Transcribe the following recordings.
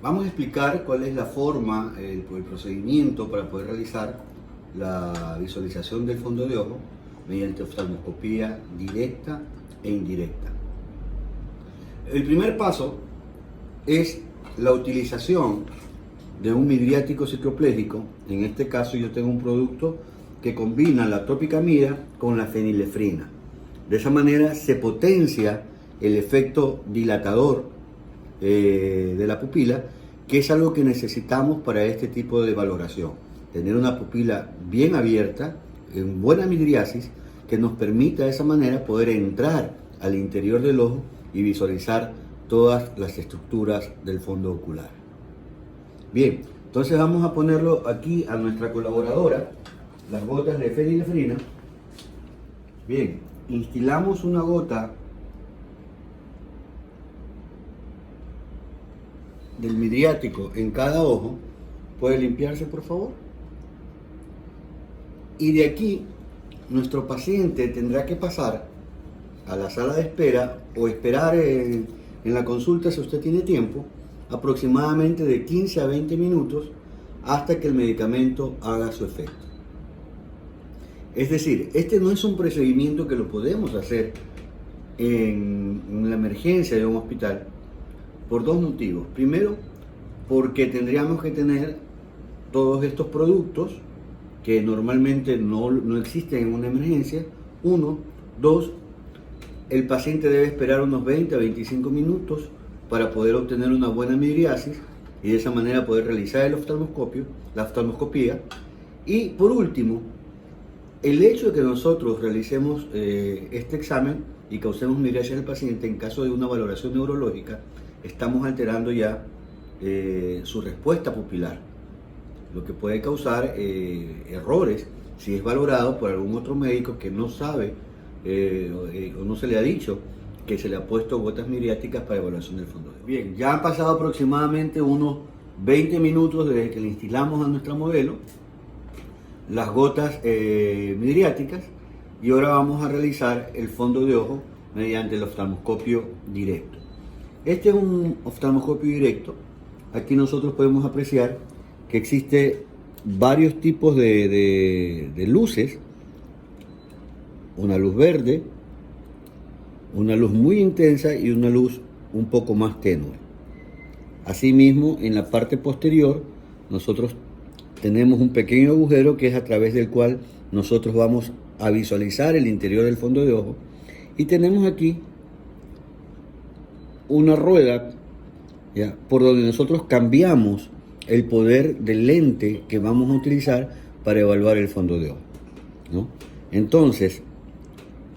Vamos a explicar cuál es la forma, el procedimiento para poder realizar la visualización del fondo de ojo mediante oftalmoscopía directa e indirecta. El primer paso es la utilización de un midriático cicloplégico. En este caso yo tengo un producto que combina la tropicamida con la fenilefrina. De esa manera se potencia el efecto dilatador de la pupila, que es algo que necesitamos para este tipo de valoración. Tener una pupila bien abierta, en buena midriasis, que nos permita de esa manera poder entrar al interior del ojo y visualizar todas las estructuras del fondo ocular. Bien, entonces vamos a ponerlo aquí a nuestra colaboradora, las gotas de fenilefrina. Bien, instilamos una gota del midriático en cada ojo. ¿Puede limpiarse, por favor? Y de aquí, nuestro paciente tendrá que pasar a la sala de espera o esperar en la consulta, si usted tiene tiempo, aproximadamente de 15 a 20 minutos hasta que el medicamento haga su efecto. Es decir, este no es un procedimiento que lo podemos hacer en la emergencia de un hospital por dos motivos. Primero, porque tendríamos que tener todos estos productos que normalmente no existen en una emergencia. Uno. Dos, el paciente debe esperar unos 20 a 25 minutos para poder obtener una buena midriasis y de esa manera poder realizar la oftalmoscopía. Y por último, el hecho de que nosotros realicemos este examen y causemos midriasis al paciente en caso de una valoración neurológica, estamos alterando ya su respuesta pupilar, lo que puede causar errores si es valorado por algún otro médico que no sabe o no se le ha dicho que se le ha puesto gotas midriáticas para evaluación del fondo. Bien, ya han pasado aproximadamente unos 20 minutos desde que le instilamos a nuestra modelo las gotas midriáticas, y ahora vamos a realizar el fondo de ojo mediante el oftalmoscopio directo. Este es un oftalmoscopio directo. Aquí nosotros podemos apreciar que existe varios tipos de luces. Una luz verde, una luz muy intensa y una luz un poco más tenue. Asimismo, en la parte posterior nosotros tenemos un pequeño agujero que es a través del cual nosotros vamos a visualizar el interior del fondo de ojo, y tenemos aquí una rueda, ¿ya?, por donde nosotros cambiamos el poder del lente que vamos a utilizar para evaluar el fondo de ojo, ¿no? Entonces,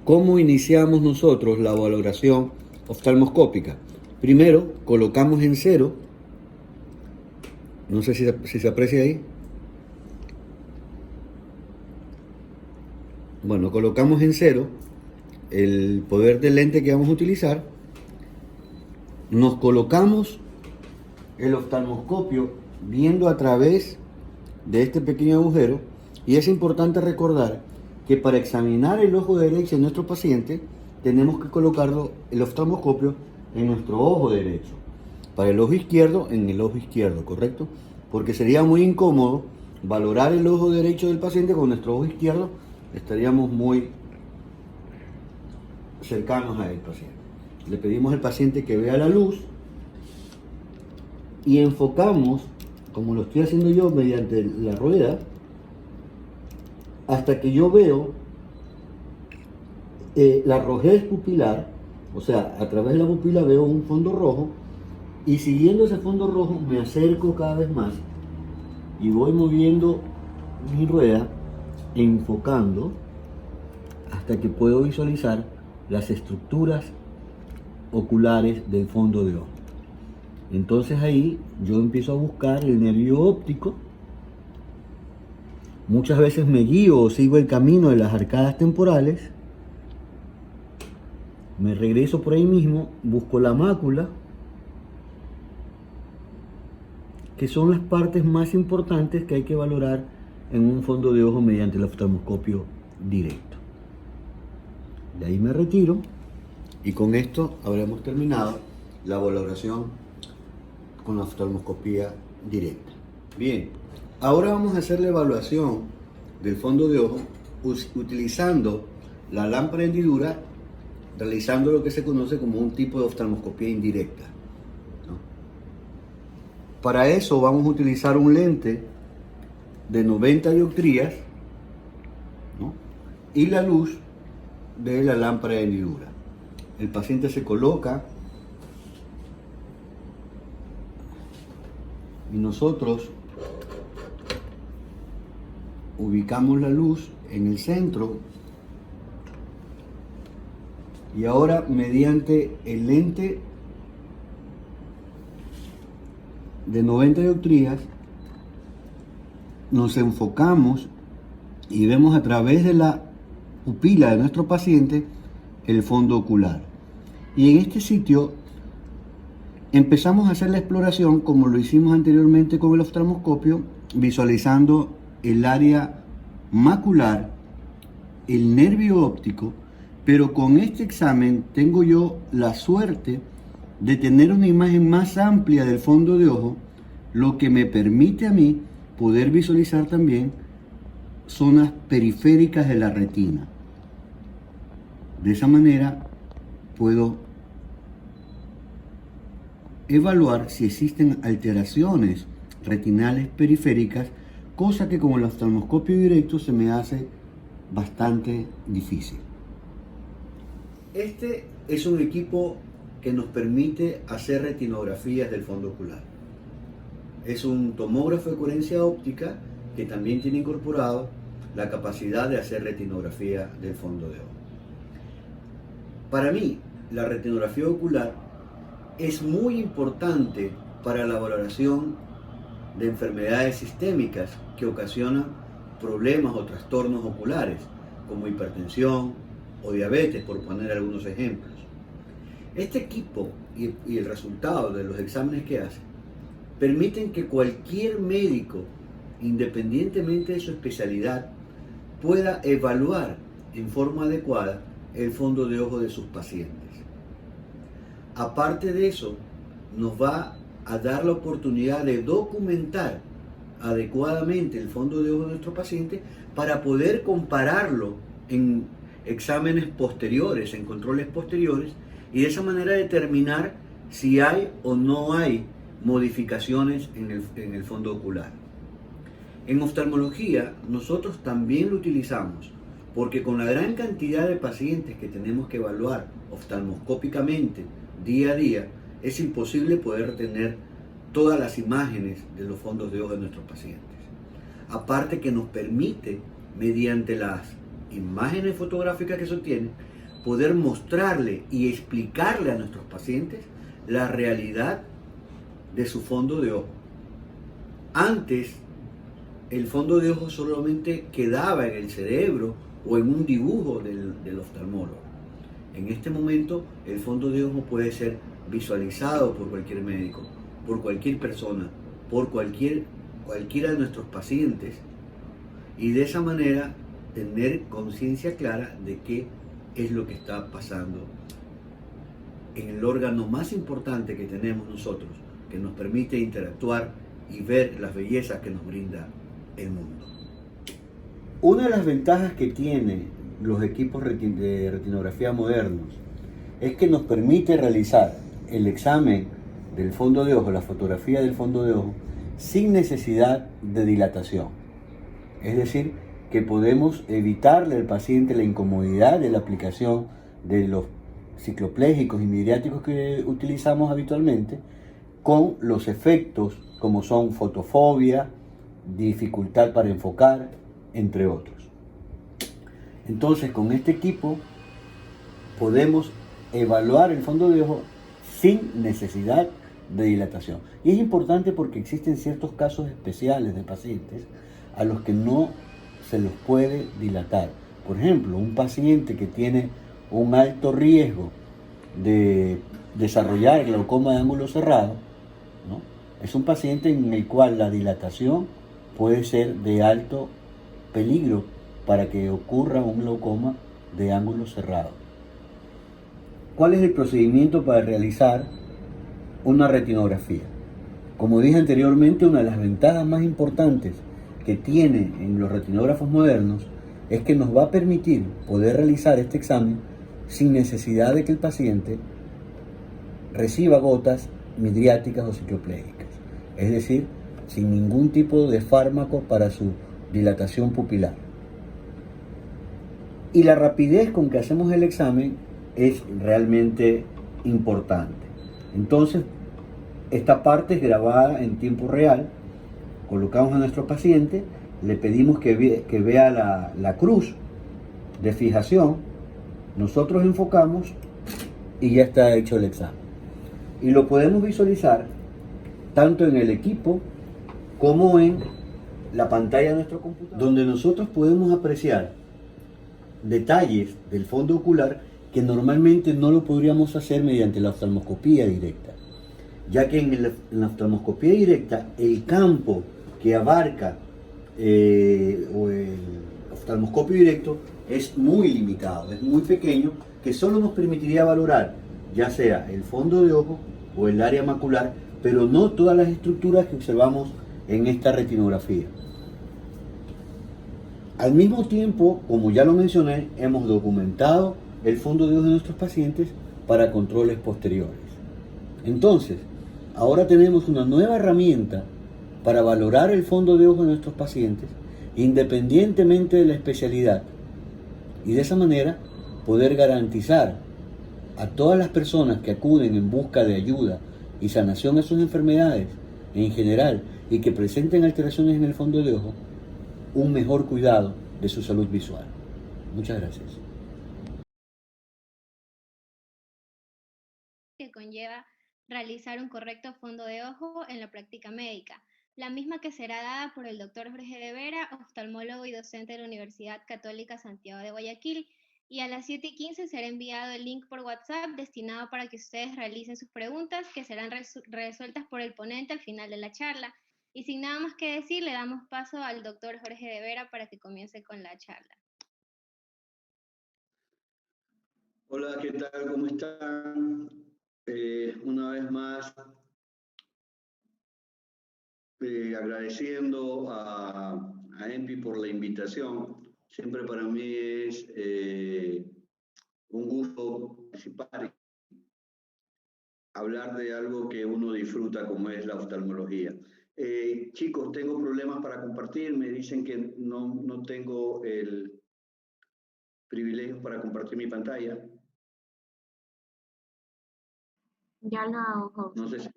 ¿cómo iniciamos nosotros la valoración oftalmoscópica? Primero, colocamos en cero, no sé si se aprecia ahí. Bueno, colocamos en cero el poder del lente que vamos a utilizar. Nos colocamos el oftalmoscopio viendo a través de este pequeño agujero, y es importante recordar que para examinar el ojo derecho de nuestro paciente tenemos que colocarlo, el oftalmoscopio, en nuestro ojo derecho. Para el ojo izquierdo, en el ojo izquierdo, ¿correcto? Porque sería muy incómodo valorar el ojo derecho del paciente con nuestro ojo izquierdo, estaríamos muy cercanos al paciente. Le pedimos al paciente que vea la luz y enfocamos, como lo estoy haciendo yo mediante la rueda, hasta que yo veo la rojez pupilar, o sea, a través de la pupila veo un fondo rojo, y siguiendo ese fondo rojo me acerco cada vez más y voy moviendo mi rueda, enfocando hasta que puedo visualizar las estructuras oculares del fondo de ojo. Entonces ahí yo empiezo a buscar el nervio óptico. Muchas veces me guío o sigo el camino de las arcadas temporales, me regreso por ahí mismo, busco la mácula, que son las partes más importantes que hay que valorar en un fondo de ojo mediante el oftalmoscopio directo. De ahí me retiro, y con esto habremos terminado la valoración con la oftalmoscopía directa. Bien, ahora vamos a hacer la evaluación del fondo de ojo utilizando la lámpara de hendidura, realizando lo que se conoce como un tipo de oftalmoscopía indirecta, ¿no? Para eso vamos a utilizar un lente de 90 dioptrías, ¿no? Y la luz de la lámpara de hendidura. El paciente se coloca y nosotros ubicamos la luz en el centro, y ahora mediante el lente de 90 dioptrías nos enfocamos y vemos a través de la pupila de nuestro paciente el fondo ocular. Y en este sitio empezamos a hacer la exploración como lo hicimos anteriormente con el oftalmoscopio, visualizando el área macular, el nervio óptico, pero con este examen tengo yo la suerte de tener una imagen más amplia del fondo de ojo, lo que me permite a mí poder visualizar también zonas periféricas de la retina. De esa manera puedo evaluar si existen alteraciones retinales periféricas, cosa que con el oftalmoscopio directo se me hace bastante difícil. Este es un equipo que nos permite hacer retinografías del fondo ocular. Es un tomógrafo de coherencia óptica que también tiene incorporado la capacidad de hacer retinografía del fondo de ojo. Para mí, la retinografía ocular es muy importante para la valoración de enfermedades sistémicas que ocasionan problemas o trastornos oculares, como hipertensión o diabetes, por poner algunos ejemplos. Este equipo y el resultado de los exámenes que hace permiten que cualquier médico, independientemente de su especialidad, pueda evaluar en forma adecuada el fondo de ojo de sus pacientes. Aparte de eso, nos va a dar la oportunidad de documentar adecuadamente el fondo de ojo de nuestro paciente para poder compararlo en exámenes posteriores, en controles posteriores, y de esa manera determinar si hay o no hay modificaciones en el fondo ocular. En oftalmología nosotros también lo utilizamos porque con la gran cantidad de pacientes que tenemos que evaluar oftalmoscópicamente día a día, es imposible poder tener todas las imágenes de los fondos de ojo de nuestros pacientes. Aparte que nos permite, mediante las imágenes fotográficas que se obtienen, poder mostrarle y explicarle a nuestros pacientes la realidad de su fondo de ojo. Antes, el fondo de ojo solamente quedaba en el cerebro o en un dibujo del oftalmólogo. En este momento, el fondo de ojo puede ser visualizado por cualquier médico, por cualquier persona, por cualquiera de nuestros pacientes, y de esa manera tener conciencia clara de qué es lo que está pasando en el órgano más importante que tenemos nosotros, que nos permite interactuar y ver las bellezas que nos brinda el mundo. Una de las ventajas que tienen los equipos de retinografía modernos es que nos permite realizar el examen del fondo de ojo, la fotografía del fondo de ojo, sin necesidad de dilatación. Es decir, que podemos evitarle al paciente la incomodidad de la aplicación de los cicloplégicos y midriáticos que utilizamos habitualmente, con los efectos como son fotofobia, dificultad para enfocar, entre otros. Entonces, con este equipo podemos evaluar el fondo de ojo sin necesidad de dilatación. Y es importante porque existen ciertos casos especiales de pacientes a los que no se los puede dilatar. Por ejemplo, un paciente que tiene un alto riesgo de desarrollar glaucoma de ángulo cerrado, ¿no? Es un paciente en el cual la dilatación puede ser de alto peligro para que ocurra un glaucoma de ángulo cerrado. ¿Cuál es el procedimiento para realizar una retinografía? Como dije anteriormente, una de las ventajas más importantes que tiene en los retinógrafos modernos es que nos va a permitir poder realizar este examen sin necesidad de que el paciente reciba gotas midriáticas o cicloplégicas, es decir, sin ningún tipo de fármaco para su dilatación pupilar. Y la rapidez con que hacemos el examen es realmente importante. Entonces, esta parte es grabada en tiempo real, colocamos a nuestro paciente, le pedimos que vea la cruz de fijación, nosotros enfocamos y ya está hecho el examen. Y lo podemos visualizar tanto en el equipo como en la pantalla de nuestro computador, donde nosotros podemos apreciar detalles del fondo ocular que normalmente no lo podríamos hacer mediante la oftalmoscopía directa, ya que en la oftalmoscopía directa el campo que abarca o el oftalmoscopio directo es muy limitado, es muy pequeño, que solo nos permitiría valorar ya sea el fondo de ojo o el área macular, pero no todas las estructuras que observamos en esta retinografía. Al mismo tiempo, como ya lo mencioné, hemos documentado el fondo de ojo de nuestros pacientes para controles posteriores. Entonces, ahora tenemos una nueva herramienta para valorar el fondo de ojo de nuestros pacientes independientemente de la especialidad y de esa manera poder garantizar a todas las personas que acuden en busca de ayuda y sanación a sus enfermedades en general y que presenten alteraciones en el fondo de ojo, un mejor cuidado de su salud visual. Muchas gracias. Que conlleva realizar un correcto fondo de ojo en la práctica médica, la misma que será dada por el doctor Jorge de Vera, oftalmólogo y docente de la Universidad Católica Santiago de Guayaquil, y a las 7:15 será enviado el link por WhatsApp destinado para que ustedes realicen sus preguntas que serán resueltas por el ponente al final de la charla. Y sin nada más que decir, le damos paso al doctor Jorge de Vera para que comience con la charla. Hola, ¿qué tal? ¿Cómo están? Una vez más, agradeciendo a EMPI por la invitación. Siempre para mí es un gusto participar y hablar de algo que uno disfruta como es la oftalmología. Chicos, tengo problemas para compartir, me dicen que no tengo el privilegio para compartir mi pantalla. Ya lo hago, host. No sé si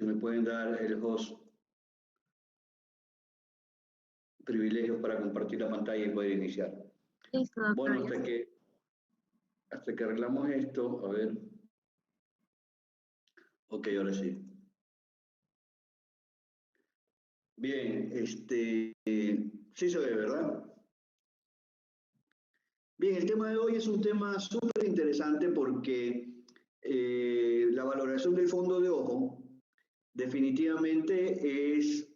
me pueden dar el host privilegios para compartir la pantalla y poder iniciar. Listo, doctor. Bueno, hasta que arreglamos esto, a ver. Ok, ahora sí. Bien, sí se ve, ¿verdad? Bien, el tema de hoy es un tema súper interesante porque la valoración del fondo de ojo definitivamente es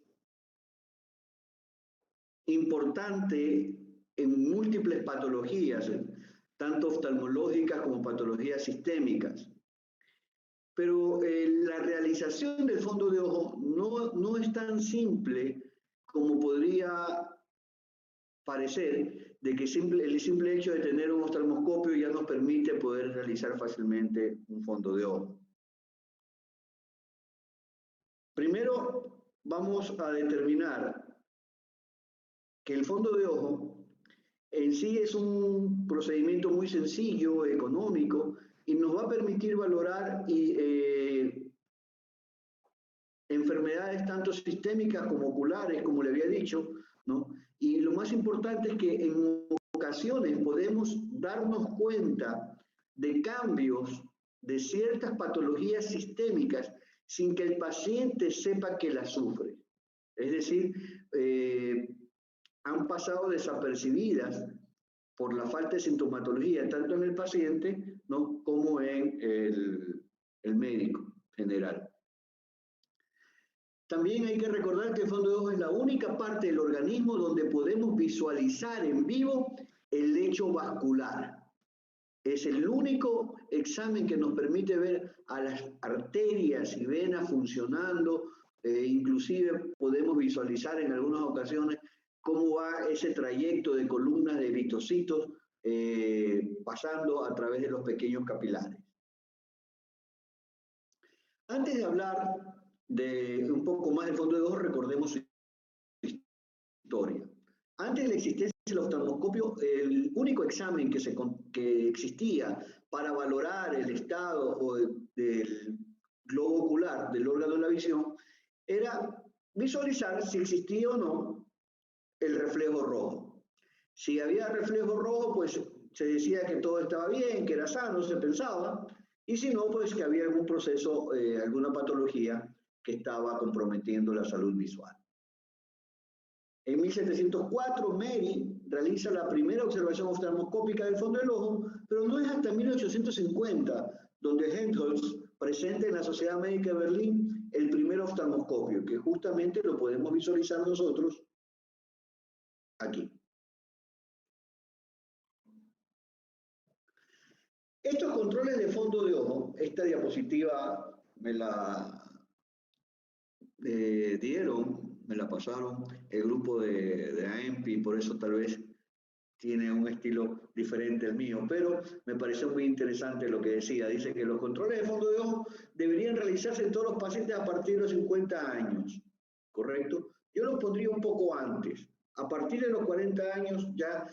importante en múltiples patologías, tanto oftalmológicas como patologías sistémicas. Pero la realización del fondo de ojo no es tan simple como podría parecer, de que el simple hecho de tener un oftalmoscopio ya nos permite poder realizar fácilmente un fondo de ojo. Primero, vamos a determinar que el fondo de ojo en sí es un procedimiento muy sencillo, económico, y nos va a permitir valorar enfermedades tanto sistémicas como oculares, como le había dicho, ¿no? Y lo más importante es que en ocasiones podemos darnos cuenta de cambios de ciertas patologías sistémicas sin que el paciente sepa que las sufre. Es decir, han pasado desapercibidas por la falta de sintomatología, tanto en el paciente, ¿no?, como en el médico general. También hay que recordar que el fondo de ojo es la única parte del organismo donde podemos visualizar en vivo el lecho vascular. Es el único examen que nos permite ver a las arterias y venas funcionando, inclusive podemos visualizar en algunas ocasiones cómo va ese trayecto de columnas de eritrocitos pasando a través de los pequeños capilares. Antes de hablar de un poco más del fondo de ojo, recordemos su historia. Antes de la existencia del oftalmoscopio, el único examen que existía para valorar el estado del globo ocular, del órgano de la visión, era visualizar si existía o no el reflejo rojo. Si había reflejo rojo, pues se decía que todo estaba bien, que era sano, se pensaba, y si no, pues que había algún proceso, alguna patología que estaba comprometiendo la salud visual. En 1704, Mary realiza la primera observación oftalmoscópica del fondo del ojo, pero no es hasta 1850 donde Helmholtz presenta en la Sociedad Médica de Berlín el primer oftalmoscopio, que justamente lo podemos visualizar nosotros aquí. Estos controles de fondo de ojo, esta diapositiva me la me la pasaron el grupo de AEMPI, por eso tal vez tiene un estilo diferente al mío, pero me pareció muy interesante lo que decía. Dice que los controles de fondo de ojo deberían realizarse en todos los pacientes a partir de los 50 años, ¿correcto? Yo los pondría un poco antes. A partir de los 40 años ya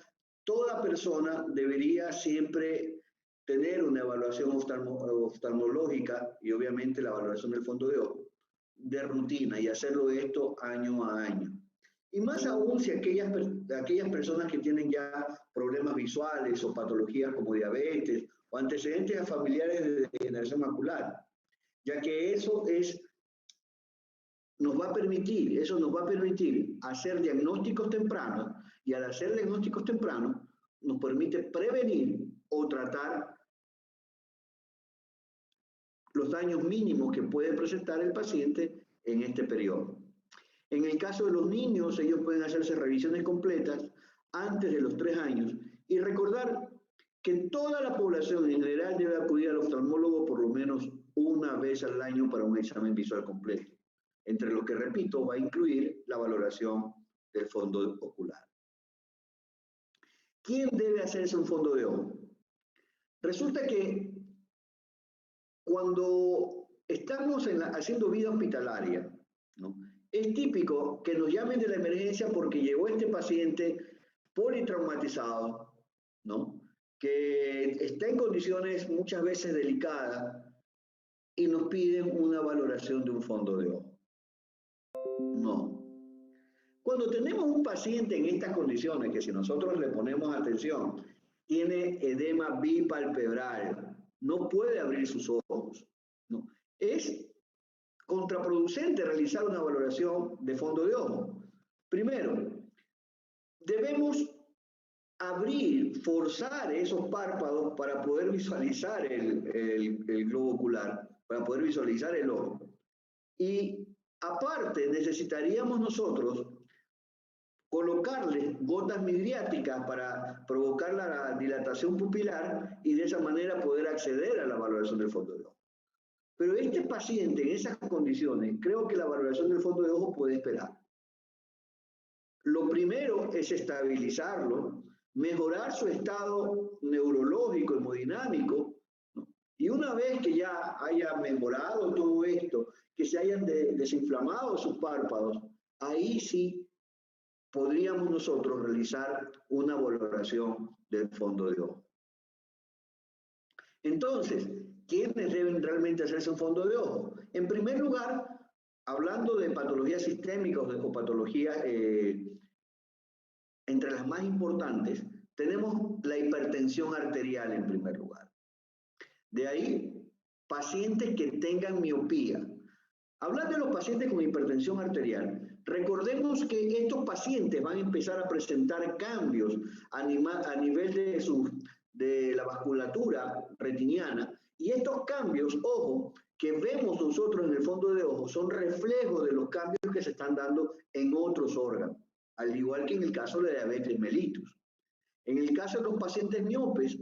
toda persona debería siempre tener una evaluación oftalmológica y obviamente la valoración del fondo de ojo de rutina y hacerlo esto año a año. Y más aún si aquellas personas que tienen ya problemas visuales o patologías como diabetes o antecedentes familiares de degeneración macular, ya que eso nos va a permitir hacer diagnósticos tempranos y al hacer diagnósticos tempranos nos permite prevenir o tratar los daños mínimos que puede presentar el paciente en este periodo. En el caso de los niños, ellos pueden hacerse revisiones completas antes de los 3 años y recordar que toda la población en general debe acudir al oftalmólogo por lo menos una vez al año para un examen visual completo, entre lo que, repito, va a incluir la valoración del fondo ocular. ¿Quién debe hacerse un fondo de ojo? Resulta que cuando estamos haciendo vida hospitalaria, ¿no?, es típico que nos llamen de la emergencia porque llegó este paciente politraumatizado, ¿no?, que está en condiciones muchas veces delicadas y nos piden una valoración de un fondo de ojo. No. Cuando tenemos un paciente en estas condiciones, que si nosotros le ponemos atención, tiene edema bipalpebral, no puede abrir sus ojos, ¿no?, es contraproducente realizar una valoración de fondo de ojo. Primero, debemos forzar esos párpados para poder visualizar el globo ocular, para poder visualizar el ojo. Y aparte, necesitaríamos nosotros colocarle gotas midriáticas para provocar la dilatación pupilar y de esa manera poder acceder a la valoración del fondo de ojo. Pero este paciente en esas condiciones, creo que la valoración del fondo de ojo puede esperar. Lo primero es estabilizarlo, mejorar su estado neurológico, hemodinámico, ¿no?, y una vez que ya haya mejorado todo esto, que se hayan desinflamado sus párpados, ahí sí podríamos nosotros realizar una valoración del fondo de ojo. Entonces, ¿quiénes deben realmente hacerse un fondo de ojo? En primer lugar, hablando de patologías sistémicas o patologías entre las más importantes, tenemos la hipertensión arterial en primer lugar. De ahí, pacientes que tengan miopía. Hablando de los pacientes con hipertensión arterial, recordemos que estos pacientes van a empezar a presentar cambios a nivel de la vasculatura retiniana, y estos cambios, ojo, que vemos nosotros en el fondo de ojo, son reflejos de los cambios que se están dando en otros órganos, al igual que en el caso de la diabetes mellitus. En el caso de los pacientes miopes,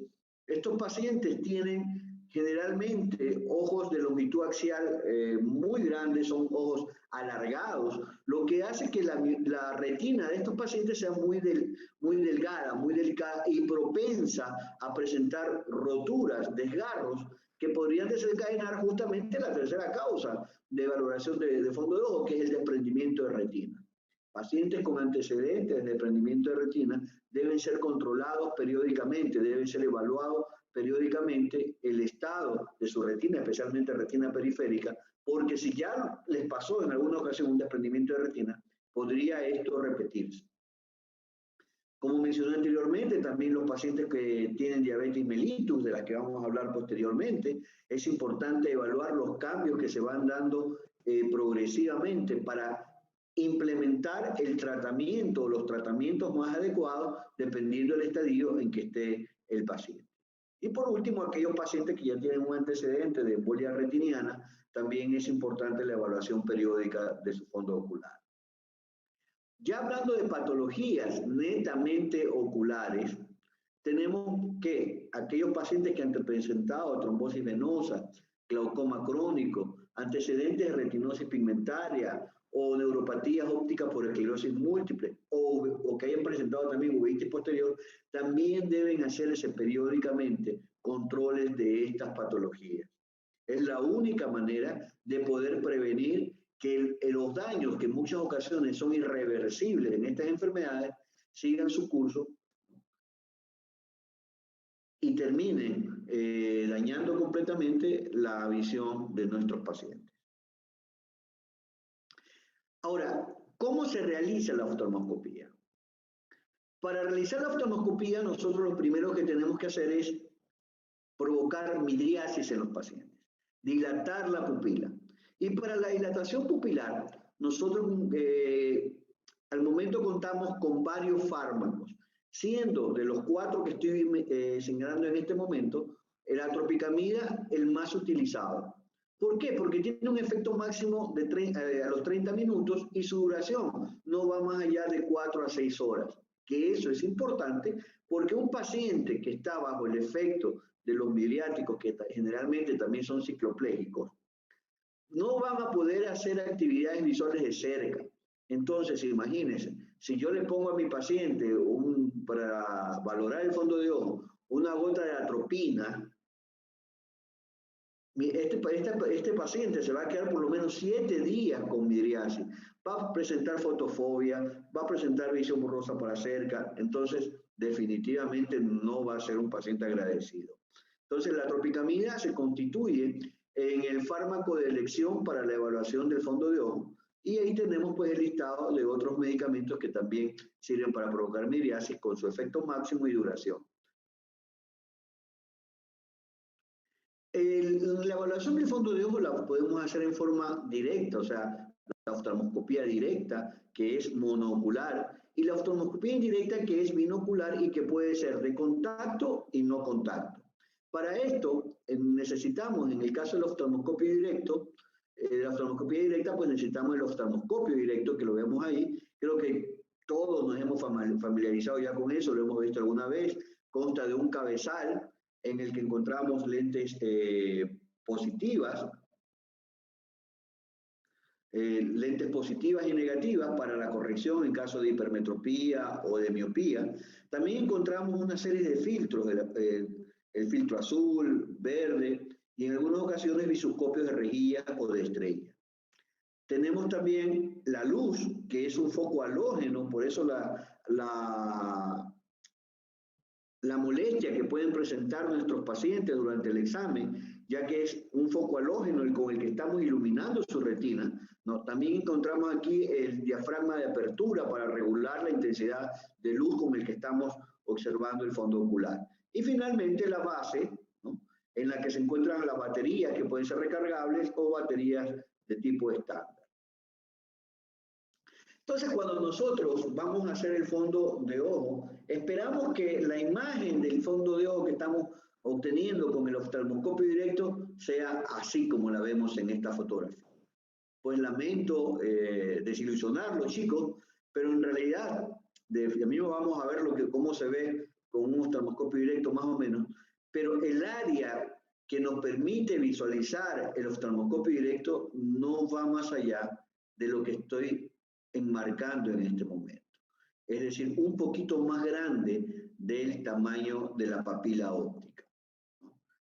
Estos pacientes tienen generalmente ojos de longitud axial muy grandes, son ojos alargados, lo que hace que la retina de estos pacientes sea muy delgada, muy delicada y propensa a presentar roturas, desgarros, que podrían desencadenar justamente la tercera causa de valoración de fondo de ojo, que es el desprendimiento de retina. Pacientes con antecedentes de desprendimiento de retina deben ser controlados periódicamente, deben ser evaluados periódicamente el estado de su retina, especialmente retina periférica, porque si ya les pasó en alguna ocasión un desprendimiento de retina, podría esto repetirse. Como mencioné anteriormente, también los pacientes que tienen diabetes mellitus, de las que vamos a hablar posteriormente, es importante evaluar los cambios que se van dando progresivamente para implementar el tratamiento o los tratamientos más adecuados dependiendo del estadio en que esté el paciente. Y por último, aquellos pacientes que ya tienen un antecedente de embolia retiniana, también es importante la evaluación periódica de su fondo ocular. Ya hablando de patologías netamente oculares, tenemos que aquellos pacientes que han presentado trombosis venosa, glaucoma crónico, antecedentes de retinosis pigmentaria o neuropatías ópticas por esclerosis múltiple o que hayan presentado también uveitis posterior, también deben hacerse periódicamente controles de estas patologías. Es la única manera de poder prevenir que los daños, que en muchas ocasiones son irreversibles en estas enfermedades, sigan su curso y terminen dañando completamente la visión de nuestros pacientes. Ahora, ¿cómo se realiza la oftalmoscopía? Para realizar la oftalmoscopía, nosotros lo primero que tenemos que hacer es provocar midriasis en los pacientes, dilatar la pupila. Y para la dilatación pupilar, nosotros al momento contamos con varios fármacos, siendo de los 4 que estoy señalando en este momento, el atropicamida el más utilizado. ¿Por qué? Porque tiene un efecto máximo de a los 30 minutos y su duración no va más allá de 4 a 6 horas. Que eso es importante porque un paciente que está bajo el efecto de los midriáticos, que generalmente también son cicloplégicos, no van a poder hacer actividades visuales de cerca. Entonces, imagínense, si yo le pongo a mi paciente para valorar el fondo de ojo una gota de atropina, este paciente se va a quedar por lo menos 7 días con midriasis. Va a presentar fotofobia, va a presentar visión borrosa para cerca, entonces definitivamente no va a ser un paciente agradecido. Entonces la atropicamida se constituye en el fármaco de elección para la evaluación del fondo de ojo y ahí tenemos pues el listado de otros medicamentos que también sirven para provocar midriasis con su efecto máximo y duración. La evaluación del fondo de ojo la podemos hacer en forma directa, o sea, la oftalmoscopía directa, que es monoocular, y la oftalmoscopía indirecta, que es binocular y que puede ser de contacto y no contacto. Para esto necesitamos, en el caso del oftalmoscopio directo, la oftalmoscopía directa, pues necesitamos el oftalmoscopio directo, que lo vemos ahí. Creo que todos nos hemos familiarizado ya con eso, lo hemos visto alguna vez. Consta de un cabezal en el que encontramos lentes positivas, lentes positivas y negativas para la corrección en caso de hipermetropía o de miopía. También encontramos una serie de filtros, el filtro azul, verde y en algunas ocasiones bisoscopios de rejilla o de estrella. Tenemos también la luz, que es un foco halógeno, por eso la molestia que pueden presentar nuestros pacientes durante el examen, ya que es un foco halógeno con el que estamos iluminando su retina. ¿No? También encontramos aquí el diafragma de apertura para regular la intensidad de luz con el que estamos observando el fondo ocular. Y finalmente la base, ¿no? En la que se encuentran las baterías que pueden ser recargables o baterías de tipo estándar. Entonces, cuando nosotros vamos a hacer el fondo de ojo, esperamos que la imagen del fondo de ojo que estamos obteniendo con el oftalmoscopio directo sea así como la vemos en esta fotografía. Pues lamento desilusionarlos, chicos, pero en realidad, de mismo vamos a ver cómo se ve con un oftalmoscopio directo más o menos, pero el área que nos permite visualizar el oftalmoscopio directo no va más allá de lo que estoy enmarcando en este momento. Es decir, un poquito más grande del tamaño de la papila óptica.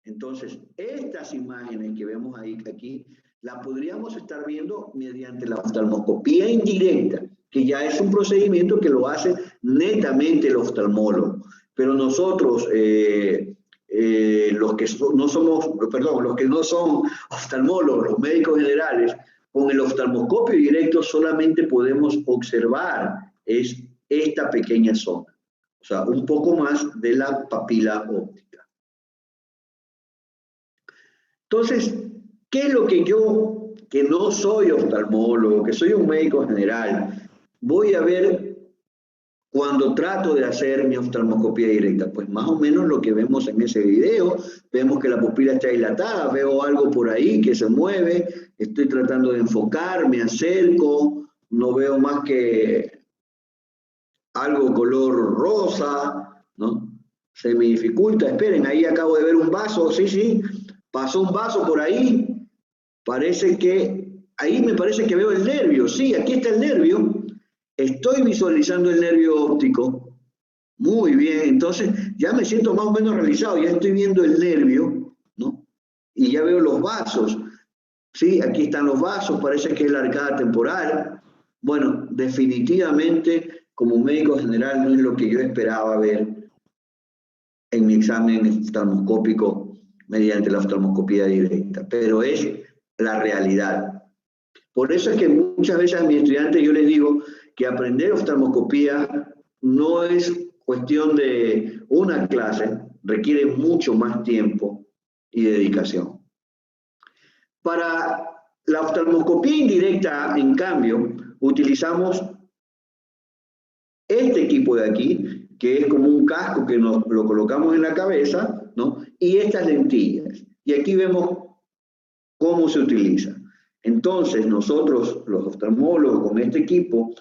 Entonces, estas imágenes que vemos aquí, las podríamos estar viendo mediante la oftalmoscopía indirecta, que ya es un procedimiento que lo hace netamente el oftalmólogo. Pero nosotros, los que no son oftalmólogos, los médicos generales, con el oftalmoscopio directo solamente podemos observar esta pequeña zona, o sea, un poco más de la papila óptica. Entonces, ¿qué es lo que yo, que no soy oftalmólogo, que soy un médico general, voy a ver cuando trato de hacer mi oftalmoscopía directa? Pues más o menos lo que vemos en ese video. Vemos que la pupila está dilatada, veo algo por ahí que se mueve, estoy tratando de enfocar, me acerco, no veo más que algo color rosa, ¿no? Se me dificulta. Esperen, ahí acabo de ver un vaso, sí, pasó un vaso por ahí, ahí me parece que veo el nervio, sí, aquí está el nervio. Estoy visualizando el nervio óptico. Muy bien, entonces ya me siento más o menos realizado, ya estoy viendo el nervio, ¿no? Y ya veo los vasos. Sí, aquí están los vasos, parece que es la arcada temporal. Bueno, definitivamente, como médico general, no es lo que yo esperaba ver en mi examen oftalmoscópico mediante la oftalmoscopía directa, pero es la realidad. Por eso es que muchas veces a mis estudiantes yo les digo que aprender oftalmoscopía no es cuestión de una clase, requiere mucho más tiempo y dedicación. Para la oftalmoscopía indirecta, en cambio, utilizamos este equipo de aquí, que es como un casco que lo colocamos en la cabeza, ¿no? Y estas lentillas. Y aquí vemos cómo se utiliza. Entonces, nosotros, los oftalmólogos, con este equipo,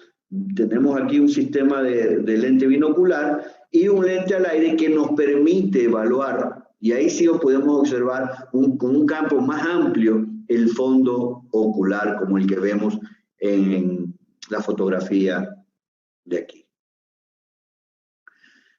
tenemos aquí un sistema de lente binocular y un lente al aire que nos permite evaluar, y ahí sí podemos observar con un campo más amplio el fondo ocular, como el que vemos en la fotografía de aquí.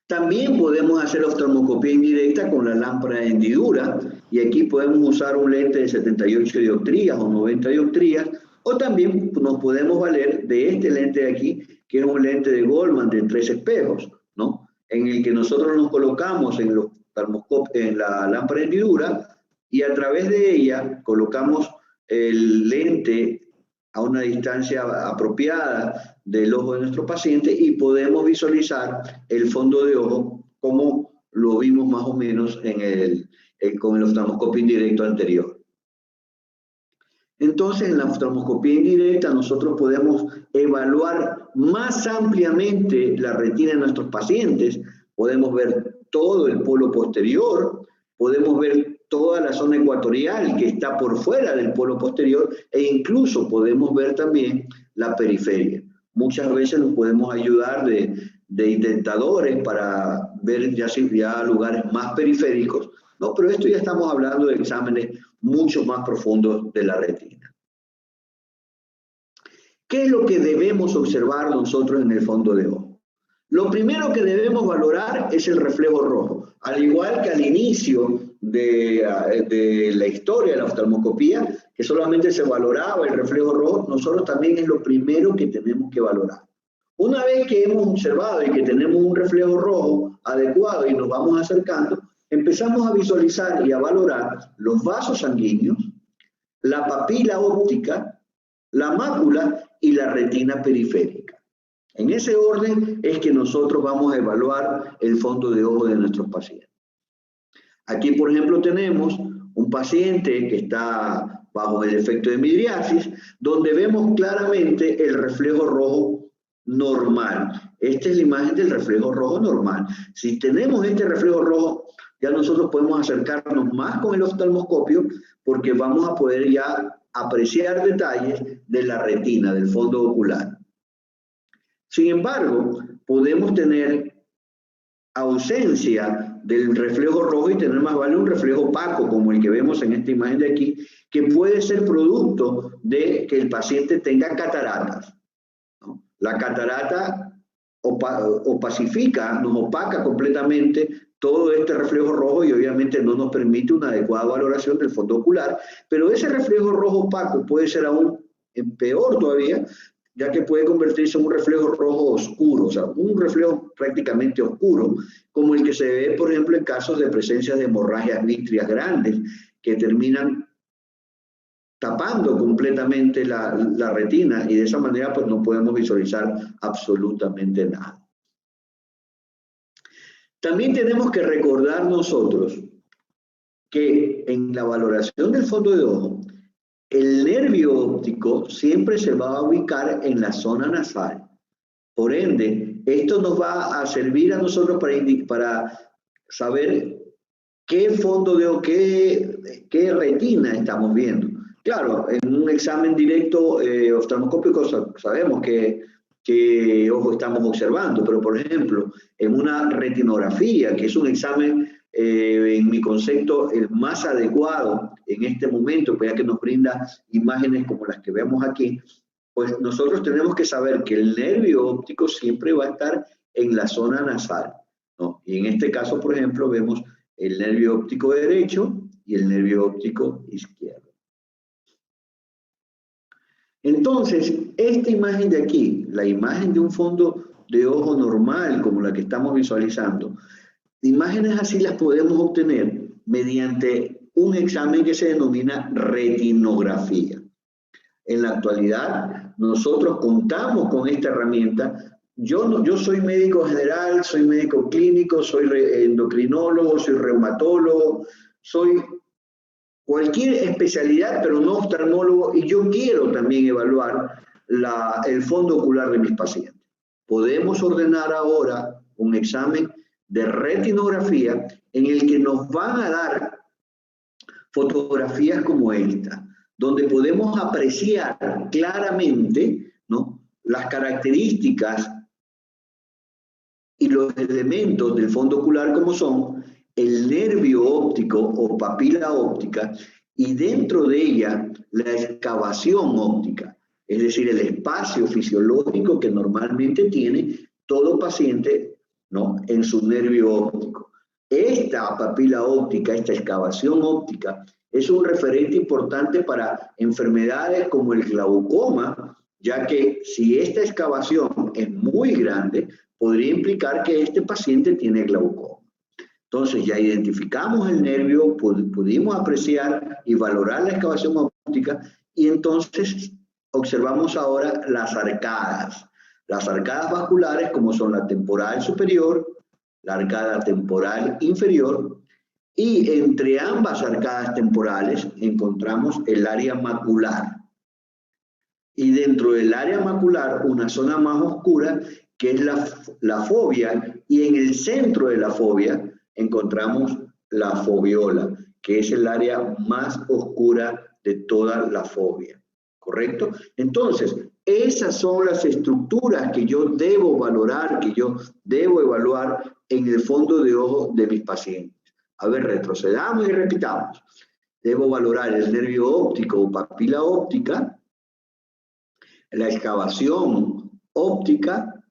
También podemos hacer oftalmoscopía indirecta con la lámpara de hendidura, y aquí podemos usar un lente de 78 dioptrías o 90 dioptrías, o también nos podemos valer de este lente de aquí, que es un lente de Goldman de 3 espejos, ¿no? En el que nosotros nos colocamos en la lámpara de hendidura, y a través de ella colocamos el lente a una distancia apropiada del ojo de nuestro paciente y podemos visualizar el fondo de ojo como lo vimos más o menos con el oftalmoscopio indirecto anterior. Entonces, en la oftalmoscopía indirecta nosotros podemos evaluar más ampliamente la retina de nuestros pacientes, podemos ver todo el polo posterior, podemos ver toda la zona ecuatorial que está por fuera del polo posterior, e incluso podemos ver también la periferia. Muchas veces nos podemos ayudar de intentadores para ver ya lugares más periféricos, ¿no? Pero esto ya estamos hablando de exámenes mucho más profundos de la retina. ¿Qué es lo que debemos observar nosotros en el fondo de ojo? Lo primero que debemos valorar es el reflejo rojo. Al igual que al inicio de la historia de la oftalmoscopía, que solamente se valoraba el reflejo rojo, nosotros también es lo primero que tenemos que valorar. Una vez que hemos observado y que tenemos un reflejo rojo adecuado y nos vamos acercando, empezamos a visualizar y a valorar los vasos sanguíneos, la papila óptica, la mácula y la retina periférica. En ese orden es que nosotros vamos a evaluar el fondo de ojo de nuestros pacientes. Aquí, por ejemplo, tenemos un paciente que está bajo el efecto de midriasis, donde vemos claramente el reflejo rojo normal. Esta es la imagen del reflejo rojo normal. Si tenemos este reflejo rojo, ya nosotros podemos acercarnos más con el oftalmoscopio porque vamos a poder ya apreciar detalles de la retina, del fondo ocular. Sin embargo, podemos tener ausencia del reflejo rojo y tener más vale un reflejo opaco, como el que vemos en esta imagen de aquí, que puede ser producto de que el paciente tenga cataratas, ¿no? La catarata opacifica, nos opaca completamente todo este reflejo rojo y obviamente no nos permite una adecuada valoración del fondo ocular, pero ese reflejo rojo opaco puede ser aún peor todavía, ya que puede convertirse en un reflejo rojo oscuro, o sea, un reflejo prácticamente oscuro, como el que se ve, por ejemplo, en casos de presencia de hemorragias vítreas grandes, que terminan tapando completamente la retina y de esa manera pues no podemos visualizar absolutamente nada. También tenemos que recordar nosotros que en la valoración del fondo de ojo, el nervio óptico siempre se va a ubicar en la zona nasal. Por ende, esto nos va a servir a nosotros para saber qué fondo de ojo, qué retina estamos viendo. Claro, en un examen directo oftalmoscópico sabemos qué ojo estamos observando, pero por ejemplo, en una retinografía, que es un examen, en mi concepto, el más adecuado en este momento, pues ya que nos brinda imágenes como las que vemos aquí, pues nosotros tenemos que saber que el nervio óptico siempre va a estar en la zona nasal, ¿no? Y en este caso, por ejemplo, vemos el nervio óptico derecho y el nervio óptico izquierdo. Entonces, esta imagen de aquí, la imagen de un fondo de ojo normal, como la que estamos visualizando, imágenes así las podemos obtener mediante un examen que se denomina retinografía. En la actualidad, nosotros contamos con esta herramienta. Yo soy médico general, soy médico clínico, soy endocrinólogo, soy reumatólogo, soy cualquier especialidad, pero no oftalmólogo, y yo quiero también evaluar el fondo ocular de mis pacientes. Podemos ordenar ahora un examen de retinografía en el que nos van a dar fotografías como esta, donde podemos apreciar claramente, ¿no?, las características y los elementos del fondo ocular, como son el nervio óptico o papila óptica, y dentro de ella la excavación óptica, es decir, el espacio fisiológico que normalmente tiene todo paciente, ¿no?, en su nervio óptico. Esta papila óptica, esta excavación óptica, es un referente importante para enfermedades como el glaucoma, ya que si esta excavación es muy grande, podría implicar que este paciente tiene glaucoma. Entonces ya identificamos el nervio, pudimos apreciar y valorar la excavación óptica y entonces observamos ahora las arcadas. Las arcadas vasculares, como son la temporal superior, la arcada temporal inferior, y entre ambas arcadas temporales encontramos el área macular. Y dentro del área macular, una zona más oscura, que es la fóvea, y en el centro de la fóvea encontramos la foviola, que es el área más oscura de toda la fóvea, ¿correcto? Entonces, esas son las estructuras que yo debo valorar, que yo debo evaluar en el fondo de ojo de mis pacientes. A ver, retrocedamos y repitamos. Debo valorar el nervio óptico o papila óptica, la excavación óptica,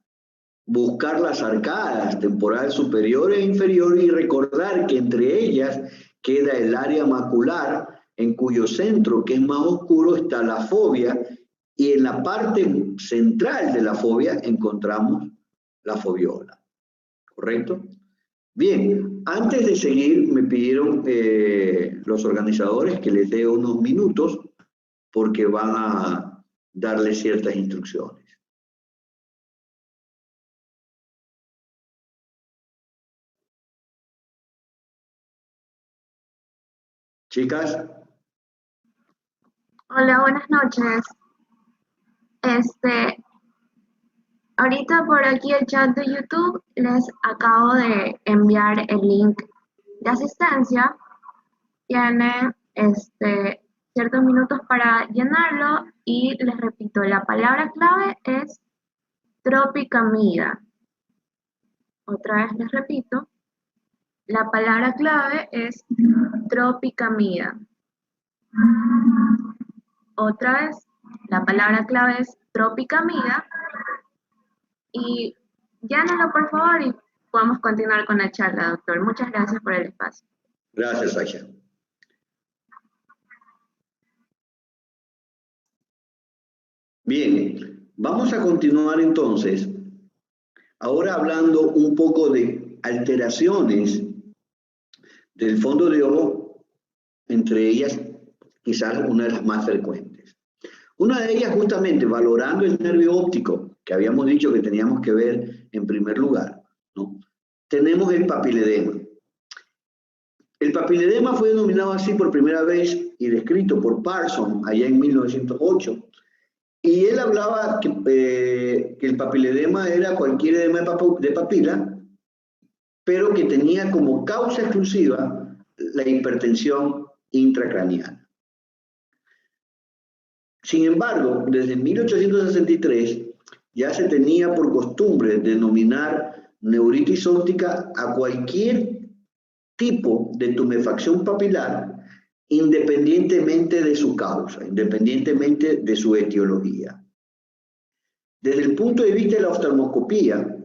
buscar las arcadas temporal superior e inferior y recordar que entre ellas queda el área macular, en cuyo centro, que es más oscuro, está la fóvea, y en la parte central de la fóvea encontramos la foviola. ¿Correcto? Bien, antes de seguir me pidieron los organizadores que les dé unos minutos porque van a darle ciertas instrucciones. Chicas. Hola, buenas noches. Ahorita por aquí el chat de YouTube les acabo de enviar el link de asistencia. Tienen ciertos minutos para llenarlo y les repito, la palabra clave es tropicamida. Otra vez les repito, la palabra clave es tropicamida. Otra vez, la palabra clave es tropicamida. Y llénalo por favor y podemos continuar con la charla, doctor. Muchas gracias por el espacio. Gracias, Sasha. Bien, vamos a continuar entonces, ahora hablando un poco de alteraciones del fondo de ojo, entre ellas quizás una de las más frecuentes. Una de ellas justamente valorando el nervio óptico, que habíamos dicho que teníamos que ver en primer lugar, ¿no? Tenemos el papiledema. El papiledema fue denominado así por primera vez y descrito por Parson allá en 1908. Y él hablaba que el papiledema era cualquier edema de papila, pero que tenía como causa exclusiva la hipertensión intracraneal. Sin embargo, desde 1863 ya se tenía por costumbre denominar neuritis óptica a cualquier tipo de tumefacción papilar, independientemente de su causa, independientemente de su etiología. Desde el punto de vista de la oftalmoscopía,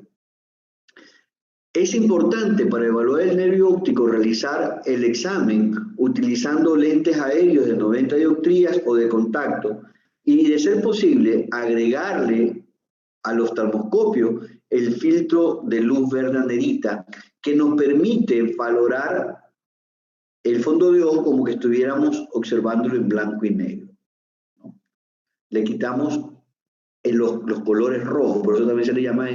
es importante para evaluar el nervio óptico realizar el examen utilizando lentes aéreos de 90 dioptrías o de contacto y, de ser posible, agregarle al oftalmoscopio el filtro de luz verde negrita que nos permite valorar el fondo de ojo como que estuviéramos observándolo en blanco y negro, ¿no? Le quitamos los colores rojos, por eso también se le llama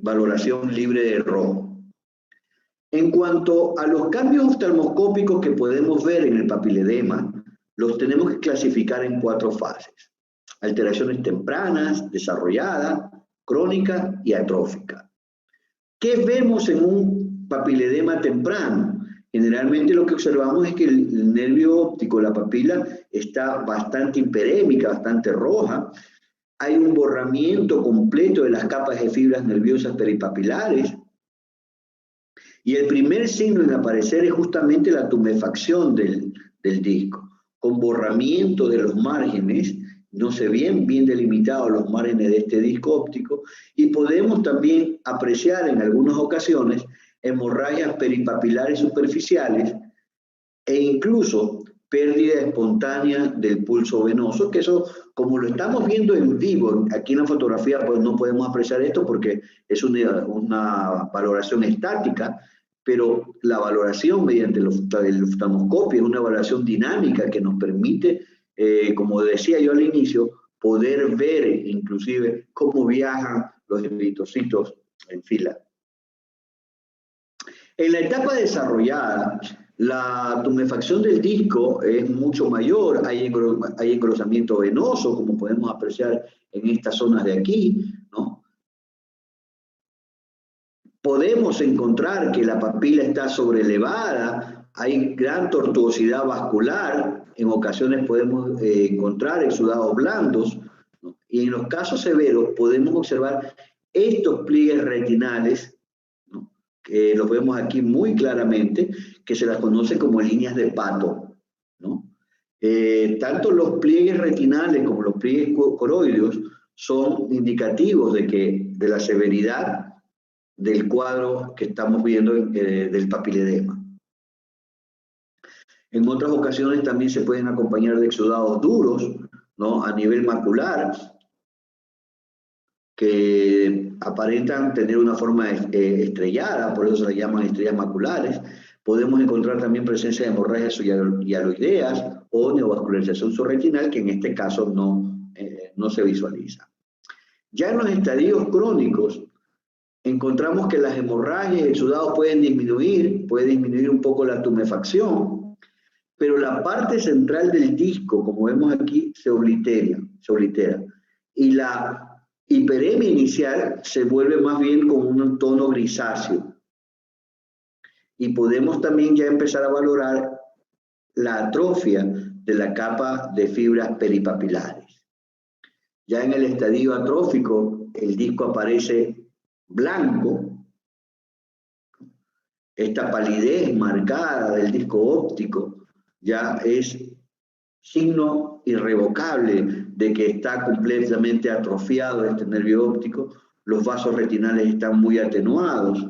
valoración libre de rojo. En cuanto a los cambios oftalmoscópicos que podemos ver en el papiledema, los tenemos que clasificar en 4 fases: alteraciones tempranas, desarrolladas, crónicas y atróficas. ¿Qué vemos en un papiledema temprano? Generalmente lo que observamos es que el nervio óptico, la papila, está bastante hiperémica, bastante roja. Hay un borramiento completo de las capas de fibras nerviosas peripapilares. Y el primer signo en aparecer es justamente la tumefacción del disco, con borramiento de los márgenes, no se ven bien delimitados los márgenes de este disco óptico, y podemos también apreciar en algunas ocasiones hemorragias peripapilares superficiales e incluso pérdida espontánea del pulso venoso, que eso, como lo estamos viendo en vivo, aquí en la fotografía, pues no podemos apreciar esto porque es una valoración estática, pero la valoración mediante el oftalmoscopio es una valoración dinámica que nos permite, como decía yo al inicio, poder ver inclusive cómo viajan los eritrocitos en fila. En la etapa desarrollada, la tumefacción del disco es mucho mayor, hay engrosamiento venoso, como podemos apreciar en estas zonas de aquí, ¿no? Podemos encontrar que la papila está sobrelevada, hay gran tortuosidad vascular, en ocasiones podemos encontrar exudados blandos, ¿no? Y en los casos severos podemos observar estos pliegues retinales, ¿no? Que los vemos aquí muy claramente, que se las conoce como líneas de pato, ¿no? Tanto los pliegues retinales como los pliegues coroideos son indicativos de la severidad del cuadro que estamos viendo del papiledema. En otras ocasiones también se pueden acompañar de exudados duros, ¿no? A nivel macular, que aparentan tener una forma estrellada, por eso se le llaman estrellas maculares. Podemos encontrar también presencia de hemorragias hialoideas o neovascularización subretinal, que en este caso no se visualiza. Ya en los estadios crónicos, encontramos que las hemorragias y exudados puede disminuir un poco la tumefacción, pero la parte central del disco, como vemos aquí, se oblitera. Y la hiperemia inicial se vuelve más bien con un tono grisáceo. Y podemos también ya empezar a valorar la atrofia de la capa de fibras peripapilares. Ya en el estadio atrófico, el disco aparece blanco, esta palidez marcada del disco óptico ya es signo irrevocable de que está completamente atrofiado este nervio óptico. Los vasos retinales están muy atenuados,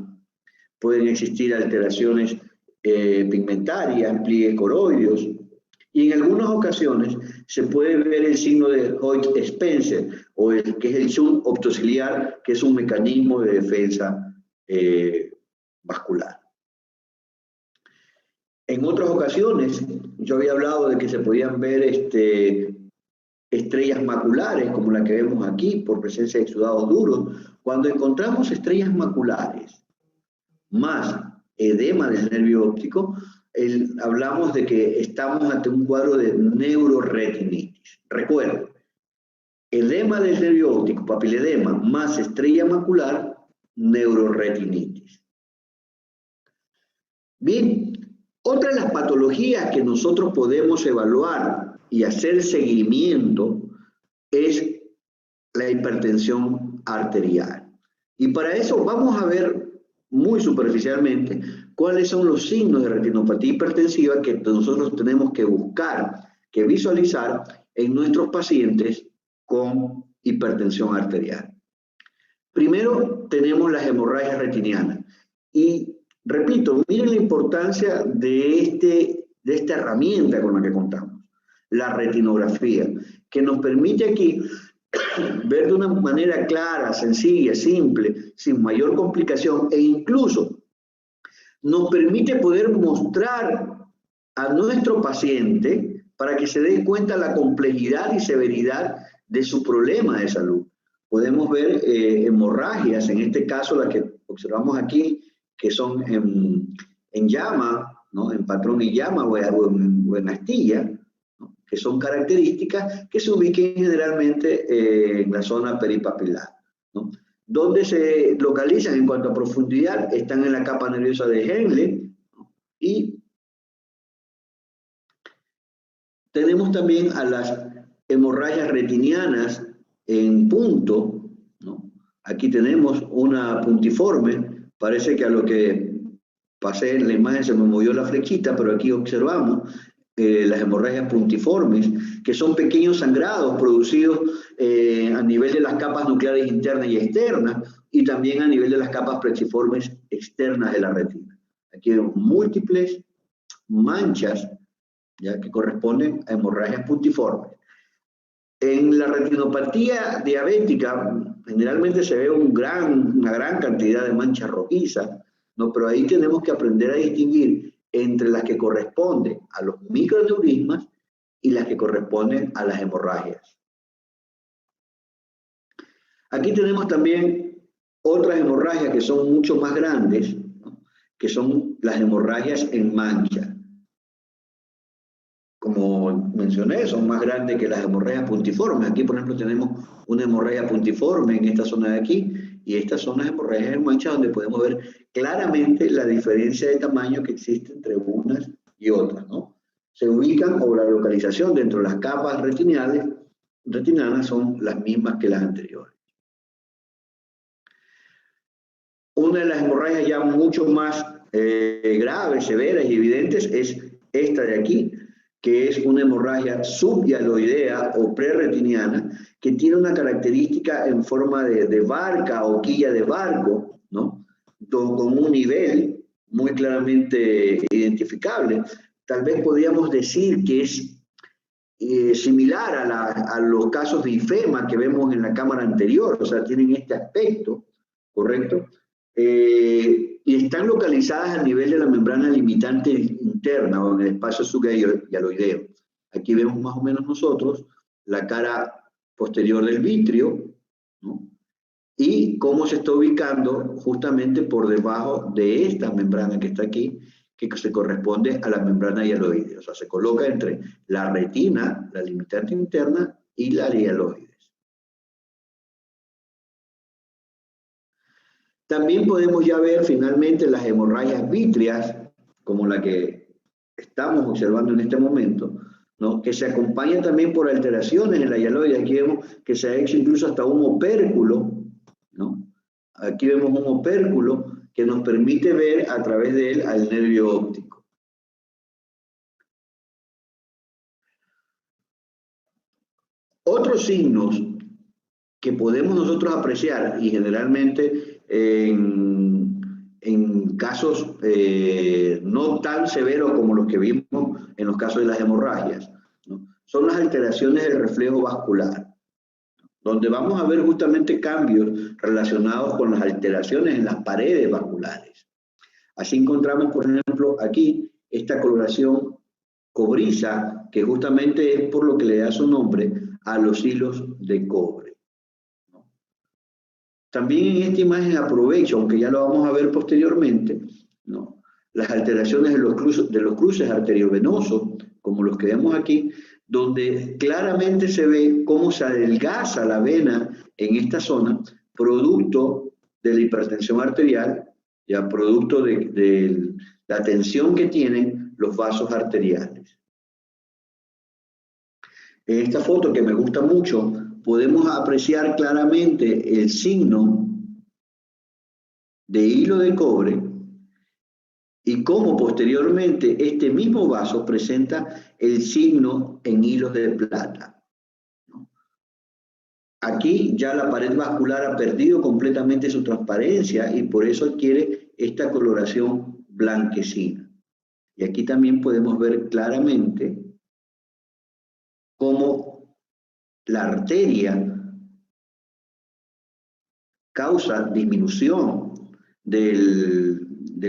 pueden existir alteraciones pigmentarias, pliegues coroideos, y en algunas ocasiones se puede ver el signo de Hoyt-Spencer, que es el zoom optociliar, que es un mecanismo de defensa vascular. En otras ocasiones, yo había hablado de que se podían ver estrellas maculares, como la que vemos aquí, por presencia de exudados duros. Cuando encontramos estrellas maculares más edema del nervio óptico, hablamos de que estamos ante un cuadro de neuroretinitis. Recuerden, edema del nervio óptico, papiledema, más estrella macular, neuroretinitis. Bien, otra de las patologías que nosotros podemos evaluar y hacer seguimiento es la hipertensión arterial. Y para eso vamos a ver muy superficialmente cuáles son los signos de retinopatía hipertensiva que nosotros tenemos que buscar, que visualizar en nuestros pacientes con hipertensión arterial. Primero tenemos las hemorragias retinianas. Y repito, miren la importancia de esta herramienta con la que contamos, la retinografía, que nos permite aquí ver de una manera clara, sencilla, simple, sin mayor complicación, e incluso nos permite poder mostrar a nuestro paciente para que se dé cuenta la complejidad y severidad de su problema de salud. Podemos ver hemorragias, en este caso las que observamos aquí, que son en llama, ¿no? En patrón y llama o en astilla, ¿no? Que son características que se ubiquen generalmente en la zona peripapilar, ¿no? Donde se localizan en cuanto a profundidad, están en la capa nerviosa de Henle, ¿no? Y tenemos también a las hemorragias retinianas en punto, ¿no? Aquí tenemos una puntiforme, parece que a lo que pasé en la imagen se me movió la flechita, pero aquí observamos las hemorragias puntiformes, que son pequeños sangrados producidos a nivel de las capas nucleares internas y externas, y también a nivel de las capas plexiformes externas de la retina. Aquí vemos múltiples manchas, ya que corresponden a hemorragias puntiformes. En la retinopatía diabética generalmente se ve una gran cantidad de manchas rojizas, ¿no? Pero ahí tenemos que aprender a distinguir entre las que corresponden a los microaneurismas y las que corresponden a las hemorragias. Aquí tenemos también otras hemorragias que son mucho más grandes, ¿no? Que son las hemorragias en mancha. Como mencioné, son más grandes que las hemorragias puntiformes. Aquí, por ejemplo, tenemos una hemorragia puntiforme en esta zona de aquí, y estas son las hemorragias en mancha donde podemos ver claramente la diferencia de tamaño que existe entre unas y otras, ¿no? Se ubican, o la localización dentro de las capas retinanas son las mismas que las anteriores. Una de las hemorragias ya mucho más graves, severas y evidentes es esta de aquí, que es una hemorragia subhialoidea o prerretiniana, que tiene una característica en forma de barca o quilla de barco, ¿no? Con un nivel muy claramente identificable. Tal vez podríamos decir que es similar a los casos de ifema que vemos en la cámara anterior, o sea, tienen este aspecto, ¿correcto? Y están localizadas a nivel de la membrana limitante interna o en el espacio subhialoideo. Aquí vemos más o menos nosotros la cara posterior del vitrio, ¿no? Y cómo se está ubicando justamente por debajo de esta membrana que está aquí, que se corresponde a la membrana hialoidea. O sea, se coloca entre la retina, la limitante interna, y la hialoides. También podemos ya ver finalmente las hemorragias vítreas, como la que estamos observando en este momento, ¿no? Que se acompañan también por alteraciones en la hialoide. Aquí vemos que se ha hecho incluso hasta un opérculo, ¿no? Aquí vemos un opérculo que nos permite ver a través de él al nervio óptico. Otros signos que podemos nosotros apreciar, y generalmente en casos no tan severos como los que vimos en los casos de las hemorragias, ¿no? Son las alteraciones del reflejo vascular, donde vamos a ver justamente cambios relacionados con las alteraciones en las paredes vasculares. Así encontramos, por ejemplo, aquí esta coloración cobriza, que justamente es por lo que le da su nombre a los hilos de cobre. También en esta imagen aprovecho, aunque ya lo vamos a ver posteriormente, ¿no?, las alteraciones de los cruces arteriovenosos, como los que vemos aquí, donde claramente se ve cómo se adelgaza la vena en esta zona, producto de la hipertensión arterial, ya producto de la tensión que tienen los vasos arteriales. En esta foto, que me gusta mucho, podemos apreciar claramente el signo de hilo de cobre y cómo posteriormente este mismo vaso presenta el signo en hilos de plata. Aquí ya la pared vascular ha perdido completamente su transparencia y por eso adquiere esta coloración blanquecina. Y aquí también podemos ver claramente cómo la arteria causa disminución de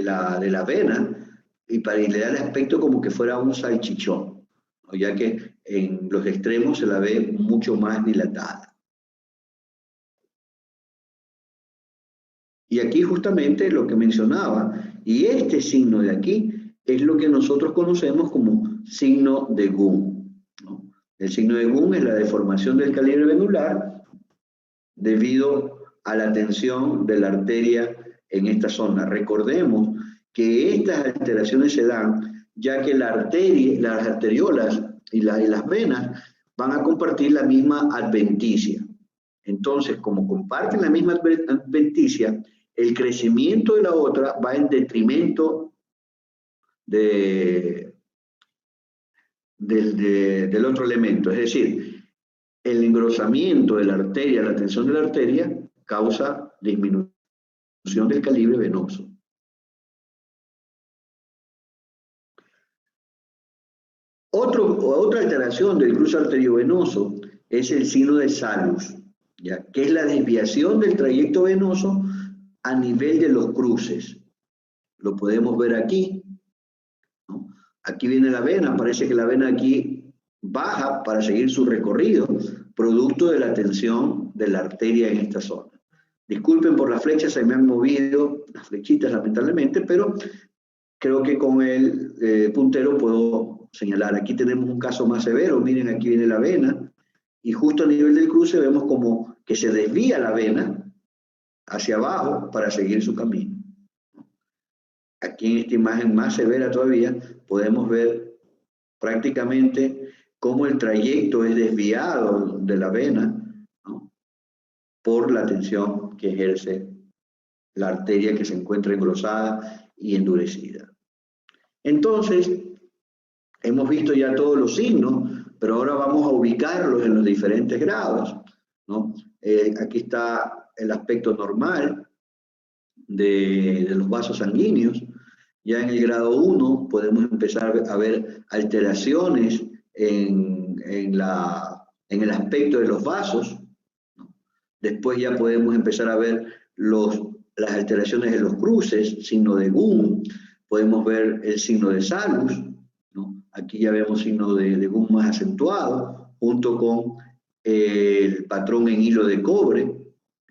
la vena y le da el aspecto como que fuera un salchichón, ¿no?, ya que en los extremos se la ve mucho más dilatada. Y aquí justamente lo que mencionaba, y este signo de aquí es lo que nosotros conocemos como signo de Gunn, ¿no? El signo de Gunn es la deformación del calibre venular debido a la tensión de la arteria en esta zona. Recordemos que estas alteraciones se dan ya que la arteria, las arteriolas y las venas van a compartir la misma adventicia. Entonces, como comparten la misma adventicia, el crecimiento de la otra va en detrimento del otro elemento. Es decir, el engrosamiento de la arteria, la tensión de la arteria, causa disminución del calibre venoso. Otra alteración del cruce arteriovenoso es el signo de Salus, ¿ya?, que es la desviación del trayecto venoso a nivel de los cruces. Lo podemos ver aquí, ¿no? Aquí viene la vena, parece que la vena aquí baja para seguir su recorrido, producto de la tensión de la arteria en esta zona. Disculpen por las flechas, se me han movido las flechitas lamentablemente, pero creo que con el puntero puedo señalar. Aquí tenemos un caso más severo, miren, aquí viene la vena, y justo a nivel del cruce vemos como que se desvía la vena hacia abajo para seguir su camino. Aquí en esta imagen más severa todavía podemos ver prácticamente cómo el trayecto es desviado de la vena, ¿no?, por la tensión que ejerce la arteria que se encuentra engrosada y endurecida. Entonces, hemos visto ya todos los signos, pero ahora vamos a ubicarlos en los diferentes grados, ¿no? Aquí está el aspecto normal de los vasos sanguíneos. Ya en el grado 1 podemos empezar a ver alteraciones en el aspecto de los vasos, ¿no? Después ya podemos empezar a ver las alteraciones de los cruces, signo de Gunn, podemos ver el signo de Salus, ¿no? Aquí ya vemos signo de Gunn más acentuado, junto con el patrón en hilo de cobre,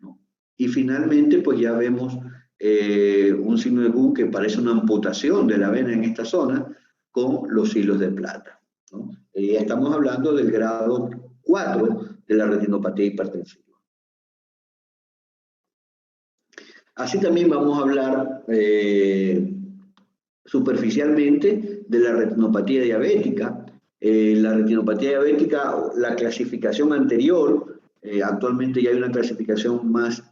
¿no? Y finalmente pues ya vemos un signo de Gunn que parece una amputación de la vena en esta zona con los hilos de plata, ¿no? Estamos hablando del grado 4 de la retinopatía hipertensiva. Así también vamos a hablar superficialmente de la retinopatía diabética. La retinopatía diabética, la clasificación anterior, actualmente ya hay una clasificación más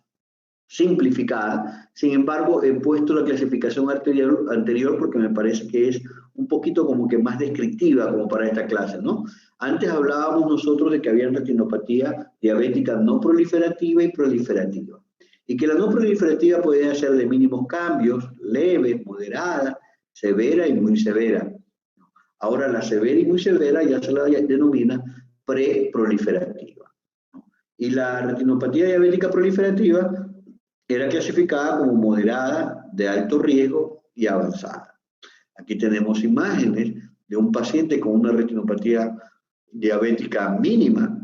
simplificada. Sin embargo, he puesto la clasificación anterior porque me parece que es un poquito como que más descriptiva como para esta clase, ¿no? Antes hablábamos nosotros de que había retinopatía diabética no proliferativa y proliferativa. Y que la no proliferativa podía ser de mínimos cambios, leves, moderada, severa y muy severa. Ahora la severa y muy severa ya se la denomina preproliferativa. Y la retinopatía diabética proliferativa era clasificada como moderada, de alto riesgo y avanzada. Aquí tenemos imágenes de un paciente con una retinopatía diabética mínima,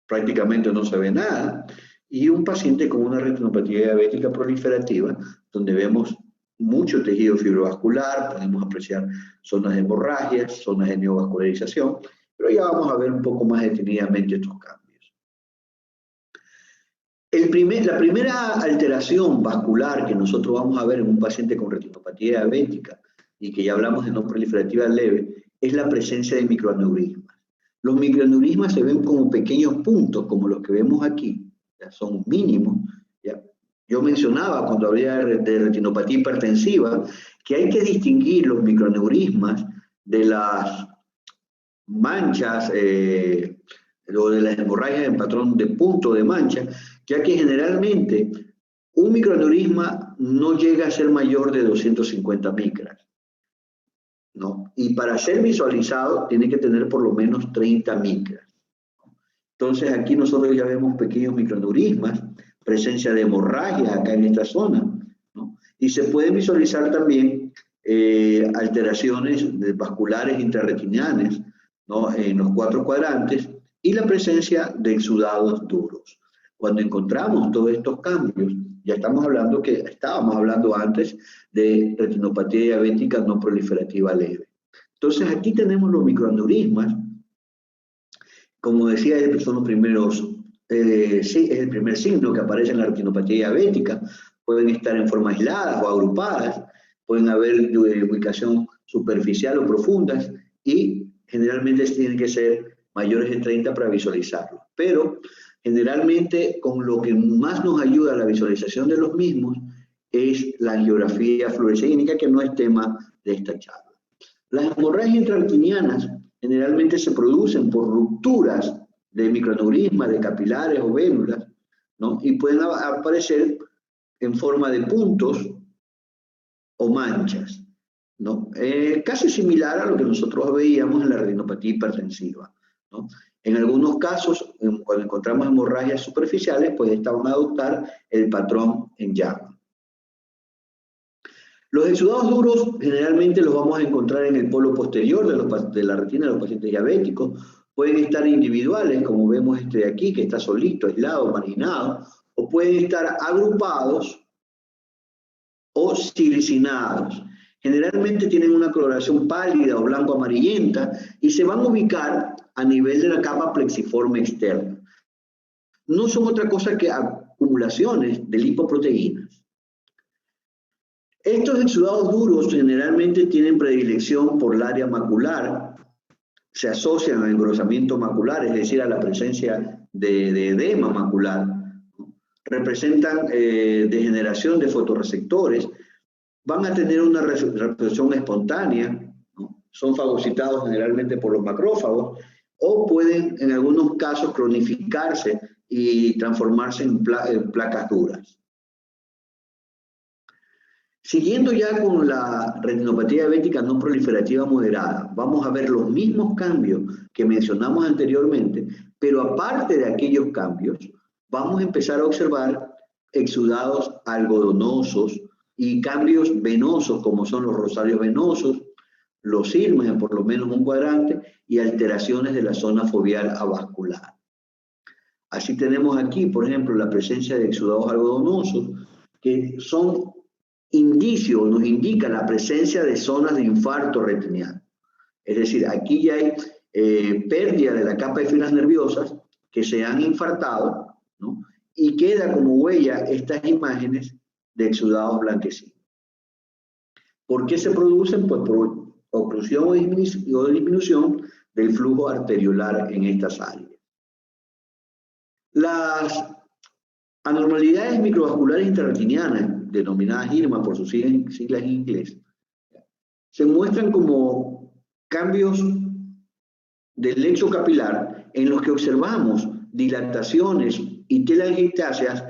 prácticamente no se ve nada, y un paciente con una retinopatía diabética proliferativa, donde vemos mucho tejido fibrovascular, podemos apreciar zonas de hemorragias, zonas de neovascularización, pero ya vamos a ver un poco más detenidamente estos cambios. La primera alteración vascular que nosotros vamos a ver en un paciente con retinopatía diabética, y que ya hablamos de no proliferativa leve, es la presencia de microaneurismas. Los microaneurismas se ven como pequeños puntos, como los que vemos aquí, ya son mínimos. ¿Ya? Yo mencionaba cuando hablaba de retinopatía hipertensiva que hay que distinguir los microaneurismas de las manchas o de las hemorragias en patrón de punto de mancha, ya que generalmente un microaneurisma no llega a ser mayor de 250 micras, ¿no? Y para ser visualizado tiene que tener por lo menos 30 micras. Entonces aquí nosotros ya vemos pequeños microaneurismas, presencia de hemorragia acá en esta zona, ¿no? Y se pueden visualizar también alteraciones vasculares intrarretinianas, ¿no? En los 4 cuadrantes, y la presencia de exudados duros. Cuando encontramos todos estos cambios, ya estábamos hablando antes de retinopatía diabética no proliferativa leve. Entonces aquí tenemos los microaneurismas. Como decía, son los primeros, sí, es el primer signo que aparece en la retinopatía diabética. Pueden estar en forma aisladas o agrupadas, pueden haber de ubicación superficial o profundas, y generalmente tienen que ser mayores de 30 para visualizarlo. Pero generalmente con lo que más nos ayuda a la visualización de los mismos es la angiografía fluorescénica, que no es tema de esta charla. Las hemorragias intrarretinianas generalmente se producen por rupturas de microaneurismas, de capilares o vénulas, ¿no? Y pueden aparecer en forma de puntos o manchas, ¿no? Casi similar a lo que nosotros veíamos en la retinopatía hipertensiva, ¿no? En algunos casos, cuando encontramos hemorragias superficiales, pues estas van a adoptar el patrón en llama. Los exudados duros generalmente los vamos a encontrar en el polo posterior de la retina de los pacientes diabéticos. Pueden estar individuales, como vemos este de aquí, que está solito, aislado, marginado, o pueden estar agrupados o silicinados. Generalmente tienen una coloración pálida o blanco-amarillenta y se van a ubicar a nivel de la capa plexiforme externa. No son otra cosa que acumulaciones de lipoproteínas. Estos exudados duros generalmente tienen predilección por el área macular, se asocian al engrosamiento macular, es decir, a la presencia de edema macular, representan degeneración de fotorreceptores, van a tener una reproducción espontánea, ¿no? Son fagocitados generalmente por los macrófagos, o pueden en algunos casos cronificarse y transformarse en placas duras. Siguiendo ya con la retinopatía diabética no proliferativa moderada, vamos a ver los mismos cambios que mencionamos anteriormente, pero aparte de aquellos cambios, vamos a empezar a observar exudados algodonosos y cambios venosos, como son los rosarios venosos, los cismas en por lo menos un cuadrante, y alteraciones de la zona foveal avascular. Así tenemos aquí, por ejemplo, la presencia de exudados algodonosos, que son indicios, nos indica la presencia de zonas de infarto retiniano. Es decir, aquí ya hay pérdida de la capa de fibras nerviosas que se han infartado, ¿no? Y queda como huella estas imágenes de exudados blanquecinos. ¿Por qué se producen? Pues por oclusión o disminución del flujo arteriolar en estas áreas. Las Anormalidades microvasculares intrarretinianas, denominadas IRMA por sus siglas en inglés, se muestran como cambios del lecho capilar en los que observamos dilataciones y telangiectasias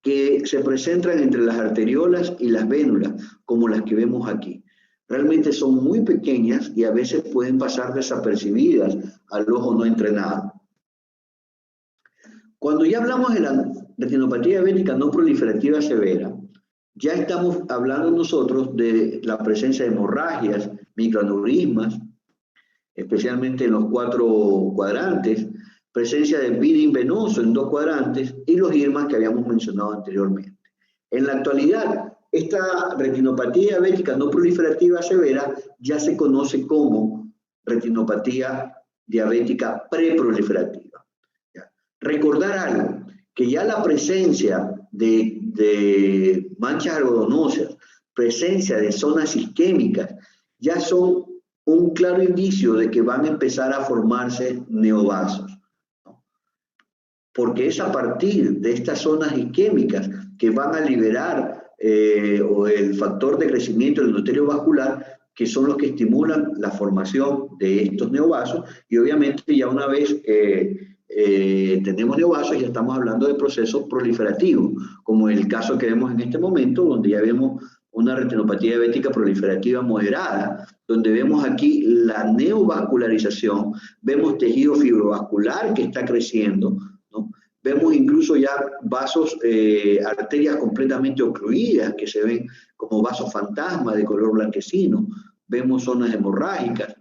que se presentan entre las arteriolas y las vénulas, como las que vemos aquí. Realmente son muy pequeñas y a veces pueden pasar desapercibidas al ojo no entrenado. Cuando ya hablamos de la retinopatía diabética no proliferativa severa, ya estamos hablando nosotros de la presencia de hemorragias, microaneurismas, especialmente en los 4 cuadrantes, presencia de bleeding venoso en 2 cuadrantes y los IRMAs que habíamos mencionado anteriormente. En la actualidad, esta retinopatía diabética no proliferativa severa ya se conoce como retinopatía diabética preproliferativa. Recordar algo, que ya la presencia de manchas algodonosas, presencia de zonas isquémicas, ya son un claro indicio de que van a empezar a formarse neovasos, ¿no? Porque es a partir de estas zonas isquémicas que van a liberar el factor de crecimiento del endotelio vascular, que son los que estimulan la formación de estos neovasos, y obviamente ya una vez tenemos neovasos, ya estamos hablando de procesos proliferativos, como el caso que vemos en este momento, donde ya vemos una retinopatía diabética proliferativa moderada, donde vemos aquí la neovascularización, vemos tejido fibrovascular que está creciendo, ¿no? Vemos incluso ya vasos, arterias completamente ocluidas, que se ven como vasos fantasma de color blanquecino, vemos zonas hemorrágicas,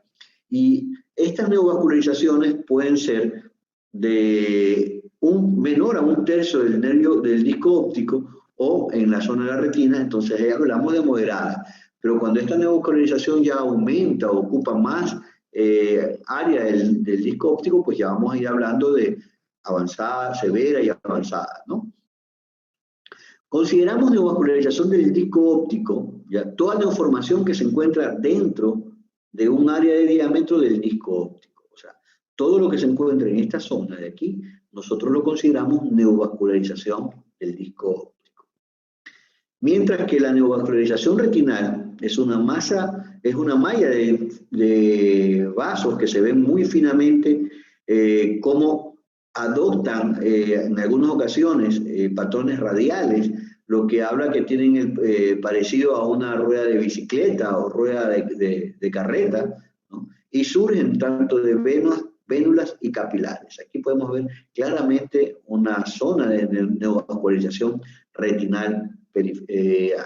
y estas neovascularizaciones pueden ser de un menor a 1/3 del nervio del disco óptico o en la zona de la retina, entonces ya hablamos de moderada. Pero cuando esta neovascularización ya aumenta o ocupa más área del disco óptico, pues ya vamos a ir hablando de avanzada, severa y avanzada, ¿no? Consideramos neovascularización del disco óptico, ya toda neoformación que se encuentra dentro de un área de diámetro del disco óptico. O sea, todo lo que se encuentra en esta zona de aquí, nosotros lo consideramos neovascularización del disco óptico. Mientras que la neovascularización retinal es una masa, es una malla de vasos que se ven muy finamente como adoptan en algunas ocasiones patrones radiales, lo que habla que tienen parecido a una rueda de bicicleta o rueda de carreta, ¿no? Y surgen tanto de vénulas y capilares. Aquí podemos ver claramente una zona de neovascularización retinal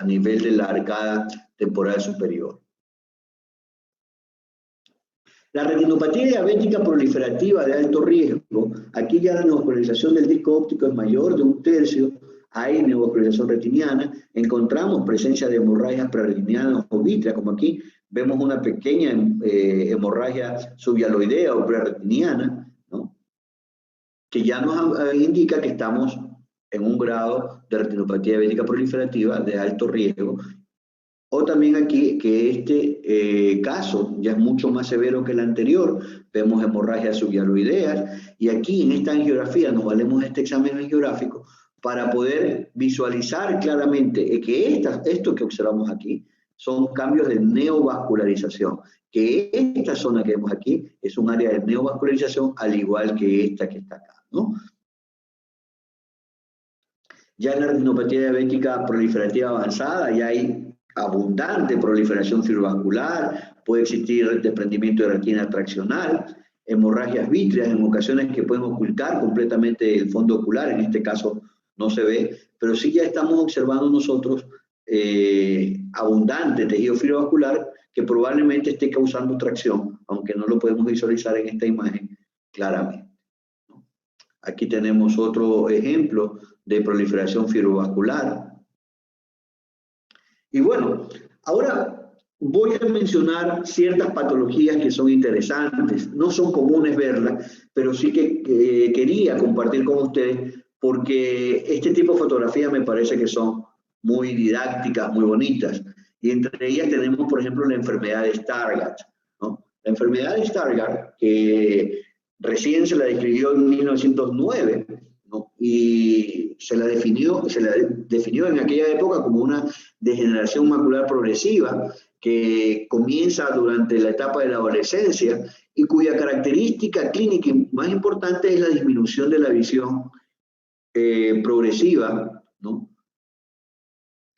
a nivel de la arcada temporal superior. La retinopatía diabética proliferativa de alto riesgo, aquí ya la neovascularización del disco óptico es mayor de 1/3, hay neovascularización retiniana, encontramos presencia de hemorragias preretinianas o vítreas, como aquí vemos una pequeña hemorragia subhialoidea o preretiniana, ¿no? Que ya nos indica que estamos en un grado de retinopatía diabética proliferativa de alto riesgo. O también aquí que este caso ya es mucho más severo que el anterior, vemos hemorragias subhialoideas, y aquí en esta angiografía nos valemos de este examen angiográfico para poder visualizar claramente que esto que observamos aquí son cambios de neovascularización, que esta zona que vemos aquí es un área de neovascularización al igual que esta que está acá, ¿no? Ya en la retinopatía diabética proliferativa avanzada ya hay abundante proliferación fibrovascular, puede existir desprendimiento de retina traccional, hemorragias vítreas en ocasiones que pueden ocultar completamente el fondo ocular, en este caso no se ve, pero sí ya estamos observando nosotros abundante tejido fibrovascular que probablemente esté causando tracción, aunque no lo podemos visualizar en esta imagen claramente. Aquí tenemos otro ejemplo de proliferación fibrovascular. Y bueno, ahora voy a mencionar ciertas patologías que son interesantes. No son comunes verlas, pero sí que quería compartir con ustedes porque este tipo de fotografías me parece que son muy didácticas, muy bonitas. Y entre ellas tenemos, por ejemplo, la enfermedad de Stargardt, ¿no? La enfermedad de Stargardt, que recién se la describió en 1909, ¿no? Y se la definió en aquella época como una degeneración macular progresiva que comienza durante la etapa de la adolescencia y cuya característica clínica más importante es la disminución de la visión progresiva, ¿no?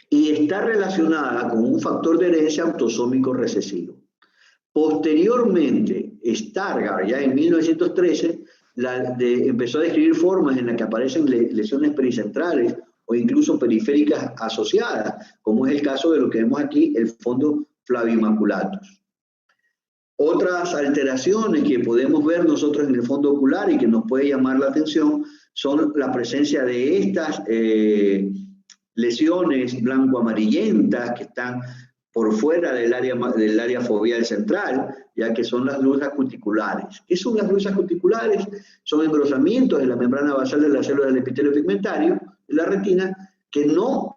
Y está relacionada con un factor de herencia autosómico recesivo. Posteriormente, Stargardt, ya en 1913, empezó a describir formas en las que aparecen lesiones pericentrales o incluso periféricas asociadas, como es el caso de lo que vemos aquí, el fondo flavimaculatus. Otras alteraciones que podemos ver nosotros en el fondo ocular y que nos puede llamar la atención son la presencia de estas lesiones blanco-amarillentas que están por fuera del área foveal central, ya que son las luxas cuticulares. ¿Qué son las luxas cuticulares? Son engrosamientos de la membrana basal de las células del epitelio pigmentario de la retina que no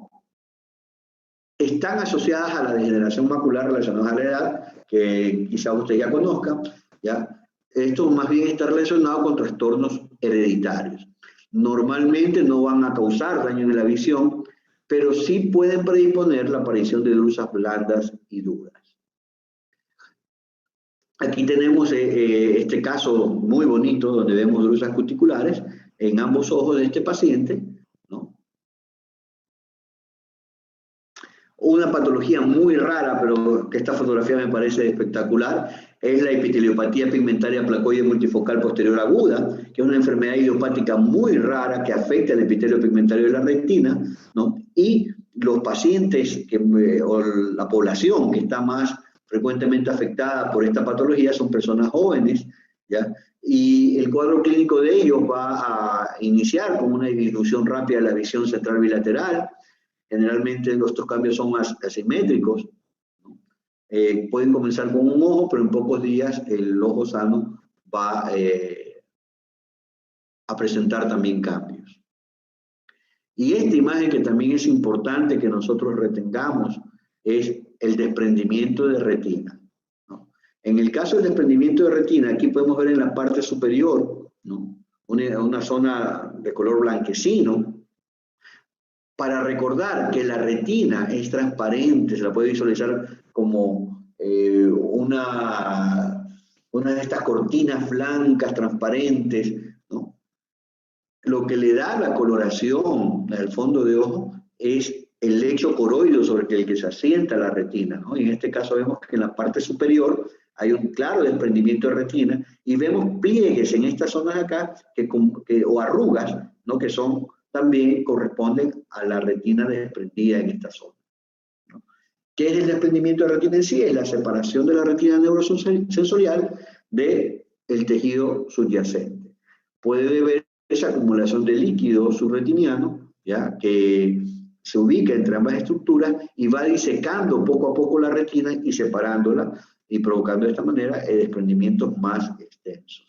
están asociadas a la degeneración macular relacionada a la edad, que quizá usted ya conozca, ¿ya? Esto más bien está relacionado con trastornos hereditarios. Normalmente no van a causar daño en la visión, pero sí pueden predisponer la aparición de drusas blandas y duras. Aquí tenemos este caso muy bonito donde vemos drusas cuticulares en ambos ojos de este paciente, ¿no? Una patología muy rara, pero que esta fotografía me parece espectacular, es la epiteliopatía pigmentaria placoide multifocal posterior aguda, que es una enfermedad idiopática muy rara que afecta al epitelio pigmentario de la retina, ¿no? Y los pacientes o la población que está más frecuentemente afectada por esta patología son personas jóvenes, ¿ya? Y el cuadro clínico de ellos va a iniciar con una disminución rápida de la visión central bilateral. Generalmente estos cambios son asimétricos, ¿no? Pueden comenzar con un ojo, pero en pocos días el ojo sano va a presentar también cambios. Y esta imagen que también es importante que nosotros retengamos es el desprendimiento de retina, ¿no? En el caso del desprendimiento de retina, aquí podemos ver en la parte superior, ¿no? una zona de color blanquecino, para recordar que la retina es transparente, se la puede visualizar como una de estas cortinas blancas transparentes, ¿no? Lo que le da la coloración al fondo de ojo es el lecho coroideo sobre el que se asienta la retina, ¿no? Y en este caso vemos que en la parte superior hay un claro desprendimiento de retina y vemos pliegues en estas zonas de acá o arrugas, ¿no? Que también corresponden a la retina desprendida en esta zona, ¿no? ¿Qué es el desprendimiento de retina en sí? Es la separación de la retina neurosensorial del tejido subyacente. Puede ver esa acumulación de líquido subretiniano, ¿ya? Que se ubica entre ambas estructuras y va disecando poco a poco la retina y separándola y provocando de esta manera desprendimientos más extensos.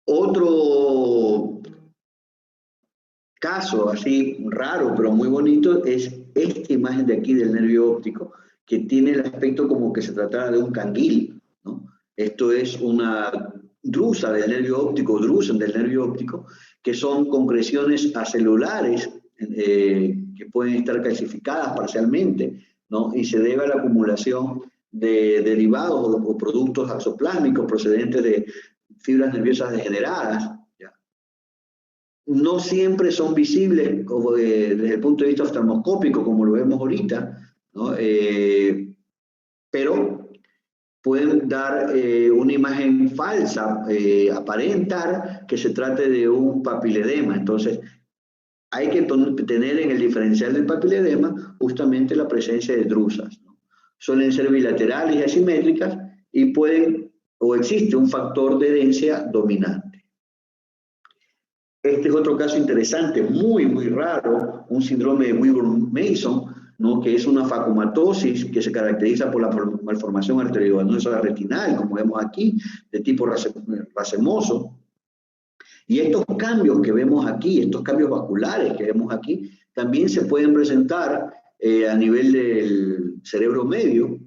Otro caso así raro pero muy bonito es esta imagen de aquí del nervio óptico, que tiene el aspecto como que se tratara de un canguil, ¿no? Esto es una drusa del nervio óptico, drusen del nervio óptico, que son concreciones acelulares que pueden estar calcificadas parcialmente, ¿no? Y se debe a la acumulación de derivados o productos axoplásmicos procedentes de fibras nerviosas degeneradas. No siempre son visibles desde el punto de vista oftalmoscópico, como lo vemos ahorita, ¿no? Pero pueden dar una imagen falsa, aparentar que se trate de un papiledema. Entonces, hay que tener en el diferencial del papiledema justamente la presencia de drusas, ¿no? Suelen ser bilaterales y asimétricas y existe un factor de herencia dominante. Este es otro caso interesante, muy, muy raro, un síndrome de Wyburn-Mason, ¿no? Que es una facomatosis que se caracteriza por la malformación arteriovenosa retinal, como vemos aquí, de tipo racemoso. Y estos cambios que vemos aquí, estos cambios vasculares que vemos aquí, también se pueden presentar a nivel del cerebro medio.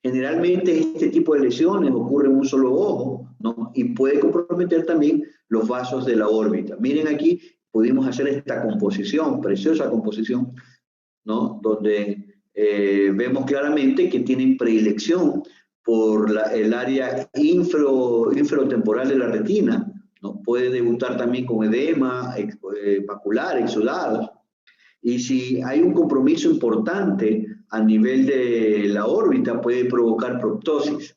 Generalmente este tipo de lesiones ocurre en un solo ojo, ¿no? Y puede comprometer también los vasos de la órbita. Miren aquí, pudimos hacer esta composición, preciosa composición, ¿no? Donde vemos claramente que tienen predilección por el área infratemporal de la retina, ¿no? Puede debutar también con edema macular, exudados. Y si hay un compromiso importante a nivel de la órbita, puede provocar proptosis.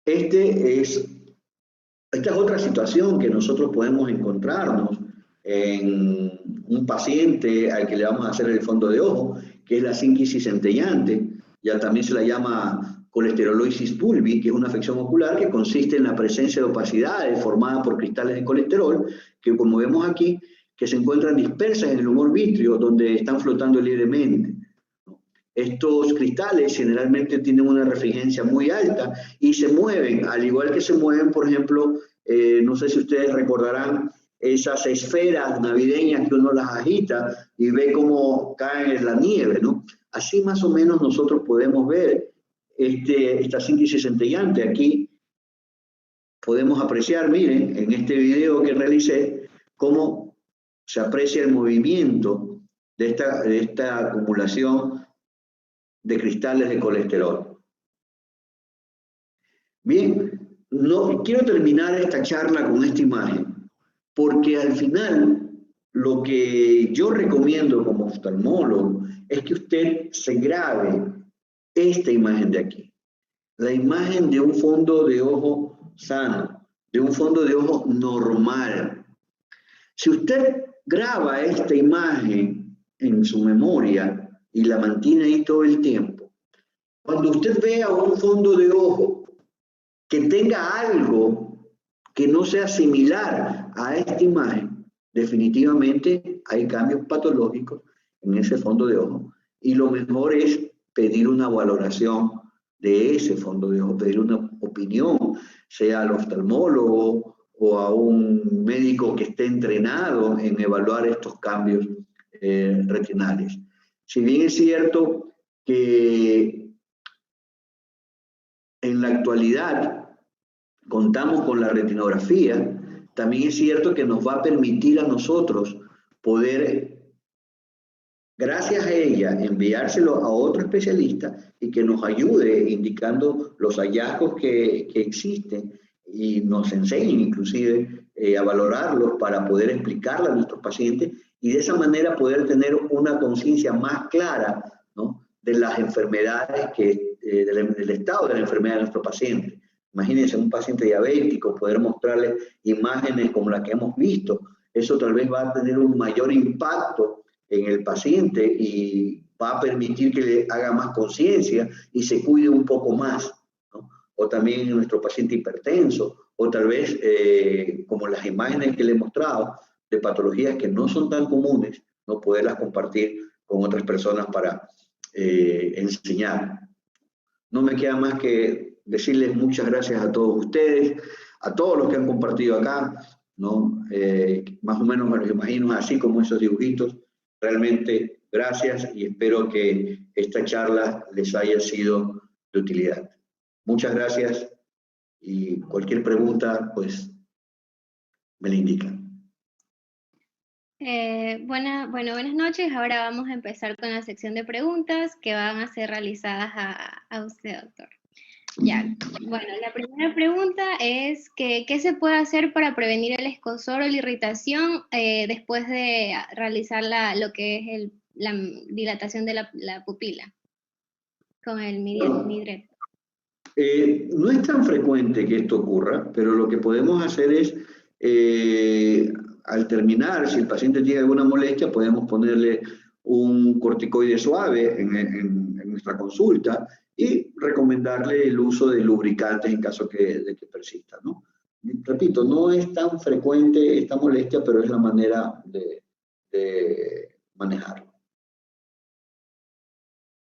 Esta es otra situación que nosotros podemos encontrarnos en un paciente al que le vamos a hacer el fondo de ojo, que es la sínquisis centellante, ya también se la llama colesterolosis bulbi, que es una afección ocular que consiste en la presencia de opacidades formadas por cristales de colesterol, que como vemos aquí, que se encuentran dispersas en el humor vítreo, donde están flotando libremente. Estos cristales generalmente tienen una refrigencia muy alta y se mueven, al igual que se mueven, por ejemplo, no sé si ustedes recordarán esas esferas navideñas que uno las agita y ve cómo caen en la nieve, ¿no? Así más o menos nosotros podemos ver esta síntesis centellante. Aquí podemos apreciar, miren, en este video que realicé, cómo se aprecia el movimiento de esta acumulación de cristales de colesterol. Bien, no, quiero terminar esta charla con esta imagen, porque al final lo que yo recomiendo como oftalmólogo es que usted se grabe esta imagen de aquí, la imagen de un fondo de ojo sano, de un fondo de ojo normal. Si usted graba esta imagen en su memoria y la mantiene ahí todo el tiempo, cuando usted vea un fondo de ojo que tenga algo que no sea similar a esta imagen, definitivamente hay cambios patológicos en ese fondo de ojo. Y lo mejor es pedir una valoración de ese fondo de ojo, pedir una opinión, sea al oftalmólogo o a un médico que esté entrenado en evaluar estos cambios retinales. Si bien es cierto que en la actualidad contamos con la retinografía, también es cierto que nos va a permitir a nosotros poder, gracias a ella, enviárselo a otro especialista y que nos ayude indicando los hallazgos que existen y nos enseñen inclusive a valorarlos para poder explicarle a nuestros pacientes y de esa manera poder tener una conciencia más clara, ¿no?, de las enfermedades, del estado de la enfermedad de nuestro paciente. Imagínense un paciente diabético, poder mostrarle imágenes como las que hemos visto. Eso tal vez va a tener un mayor impacto en el paciente y va a permitir que le haga más conciencia y se cuide un poco más, ¿no? O también en nuestro paciente hipertenso, o tal vez como las imágenes que le he mostrado de patologías que no son tan comunes, no poderlas compartir con otras personas para enseñar. No me queda más que decirles muchas gracias a todos ustedes, a todos los que han compartido acá, ¿no? Más o menos me los imagino así como esos dibujitos. Realmente gracias y espero que esta charla les haya sido de utilidad. Muchas gracias y cualquier pregunta, pues, me la indican. Buenas noches. Ahora vamos a empezar con la sección de preguntas que van a ser realizadas a usted, doctor. Ya, bueno, la primera pregunta es que, ¿qué se puede hacer para prevenir el escozor o la irritación después de realizar lo que es la dilatación de la pupila con el midret? No es tan frecuente que esto ocurra, pero lo que podemos hacer es, al terminar, si el paciente tiene alguna molestia, podemos ponerle un corticoide suave en nuestra consulta y recomendarle el uso de lubricantes en caso de que persista, ¿no? Repito, no es tan frecuente esta molestia, pero es la manera de manejarlo.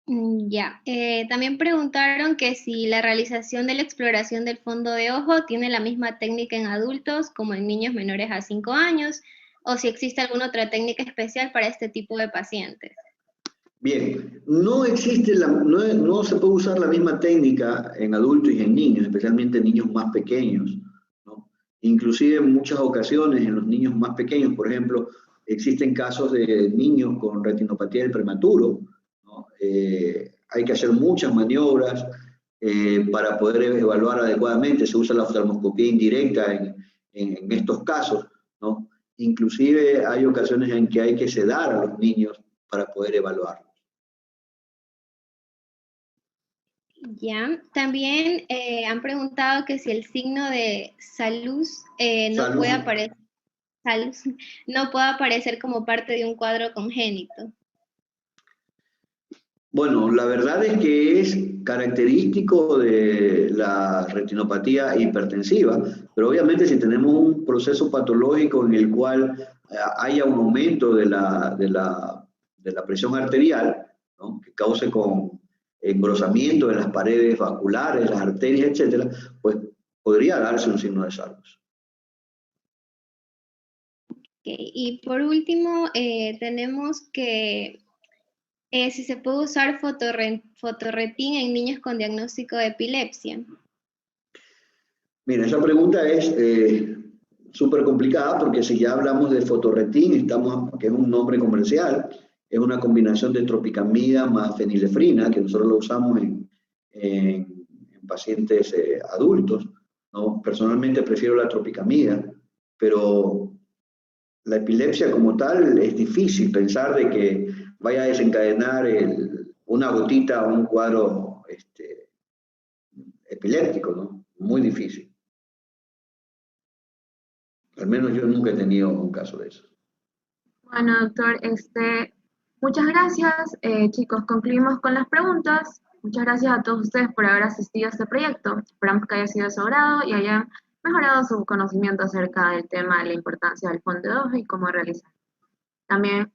Ya, también preguntaron que si la realización de la exploración del fondo de ojo tiene la misma técnica en adultos como en niños menores a 5 años, o si existe alguna otra técnica especial para este tipo de pacientes. Bien, no existe no se puede usar la misma técnica en adultos y en niños, especialmente en niños más pequeños, ¿no? Inclusive en muchas ocasiones en los niños más pequeños, por ejemplo, existen casos de niños con retinopatía del prematuro, ¿no? Hay que hacer muchas maniobras para poder evaluar adecuadamente. Se usa la oftalmoscopía indirecta en estos casos, ¿no? Inclusive hay ocasiones en que hay que sedar a los niños para poder evaluar. Ya, también han preguntado que si el signo de salud no Salud. puede aparecer, salud, no puede aparecer como parte de un cuadro congénito. Bueno, la verdad es que es característico de la retinopatía hipertensiva, pero obviamente si tenemos un proceso patológico en el cual haya un aumento de la presión arterial, ¿no? Que cause con engrosamiento de las paredes vasculares, las arterias, etcétera, pues podría darse un signo de salud. Okay. Y por último, tenemos que si se puede usar fotorretín en niños con diagnóstico de epilepsia. Mira, esa pregunta es súper complicada porque si ya hablamos de fotorretín, que es un nombre comercial, es una combinación de tropicamida más fenilefrina, que nosotros lo usamos en pacientes adultos, ¿no? Personalmente prefiero la tropicamida, pero la epilepsia como tal es difícil pensar de que vaya a desencadenar una gotita o un cuadro epiléptico, ¿no? Muy difícil. Al menos yo nunca he tenido un caso de eso. Bueno, doctor, muchas gracias. Chicos, concluimos con las preguntas. Muchas gracias a todos ustedes por haber asistido a este proyecto. Esperamos que haya sido de su agrado y hayan mejorado su conocimiento acerca del tema de la importancia del fondo de ojo y cómo realizarlo. También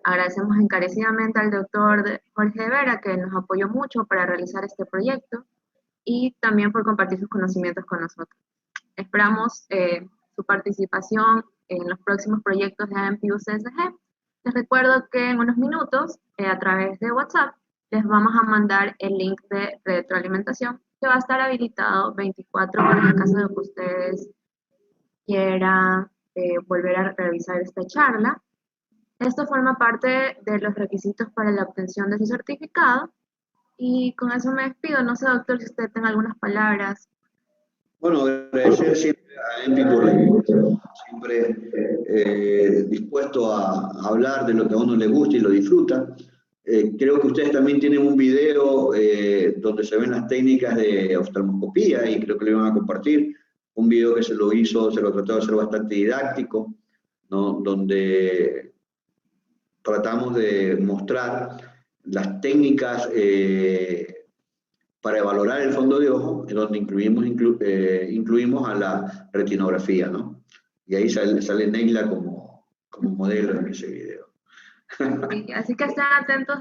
agradecemos encarecidamente al doctor Jorge de Vera, que nos apoyó mucho para realizar este proyecto y también por compartir sus conocimientos con nosotros. Esperamos su participación en los próximos proyectos de AMPU CSG. Les recuerdo que en unos minutos, a través de WhatsApp, les vamos a mandar el link de retroalimentación que va a estar habilitado 24 horas en caso de que ustedes quieran volver a revisar esta charla. Esto forma parte de los requisitos para la obtención de su certificado. Y con eso me despido. No sé, doctor, si usted tiene algunas palabras. Bueno, agradecer siempre a Envi por la invitación, siempre dispuesto a hablar de lo que a uno le gusta y lo disfruta. Creo que ustedes también tienen un video donde se ven las técnicas de oftalmoscopía y creo que lo iban a compartir. Un video que se lo trató de hacer bastante didáctico, ¿no? Donde tratamos de mostrar las técnicas para valorar el fondo de ojo, en donde incluimos a la retinografía, ¿no? Y ahí sale Neila como modelo en ese video. Sí, así que estén atentos,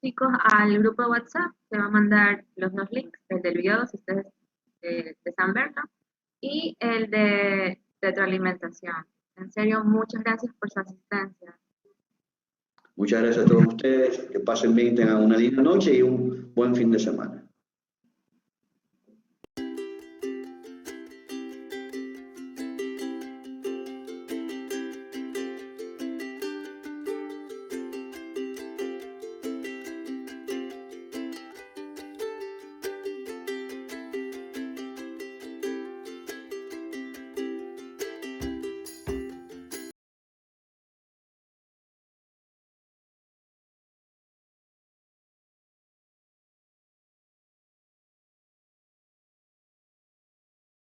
chicos, al grupo de WhatsApp. Se va a mandar los dos links, el del video, si ustedes desean verlo, y el de retroalimentación. En serio, muchas gracias por su asistencia. Muchas gracias a todos ustedes, que pasen bien, tengan una linda noche y un buen fin de semana.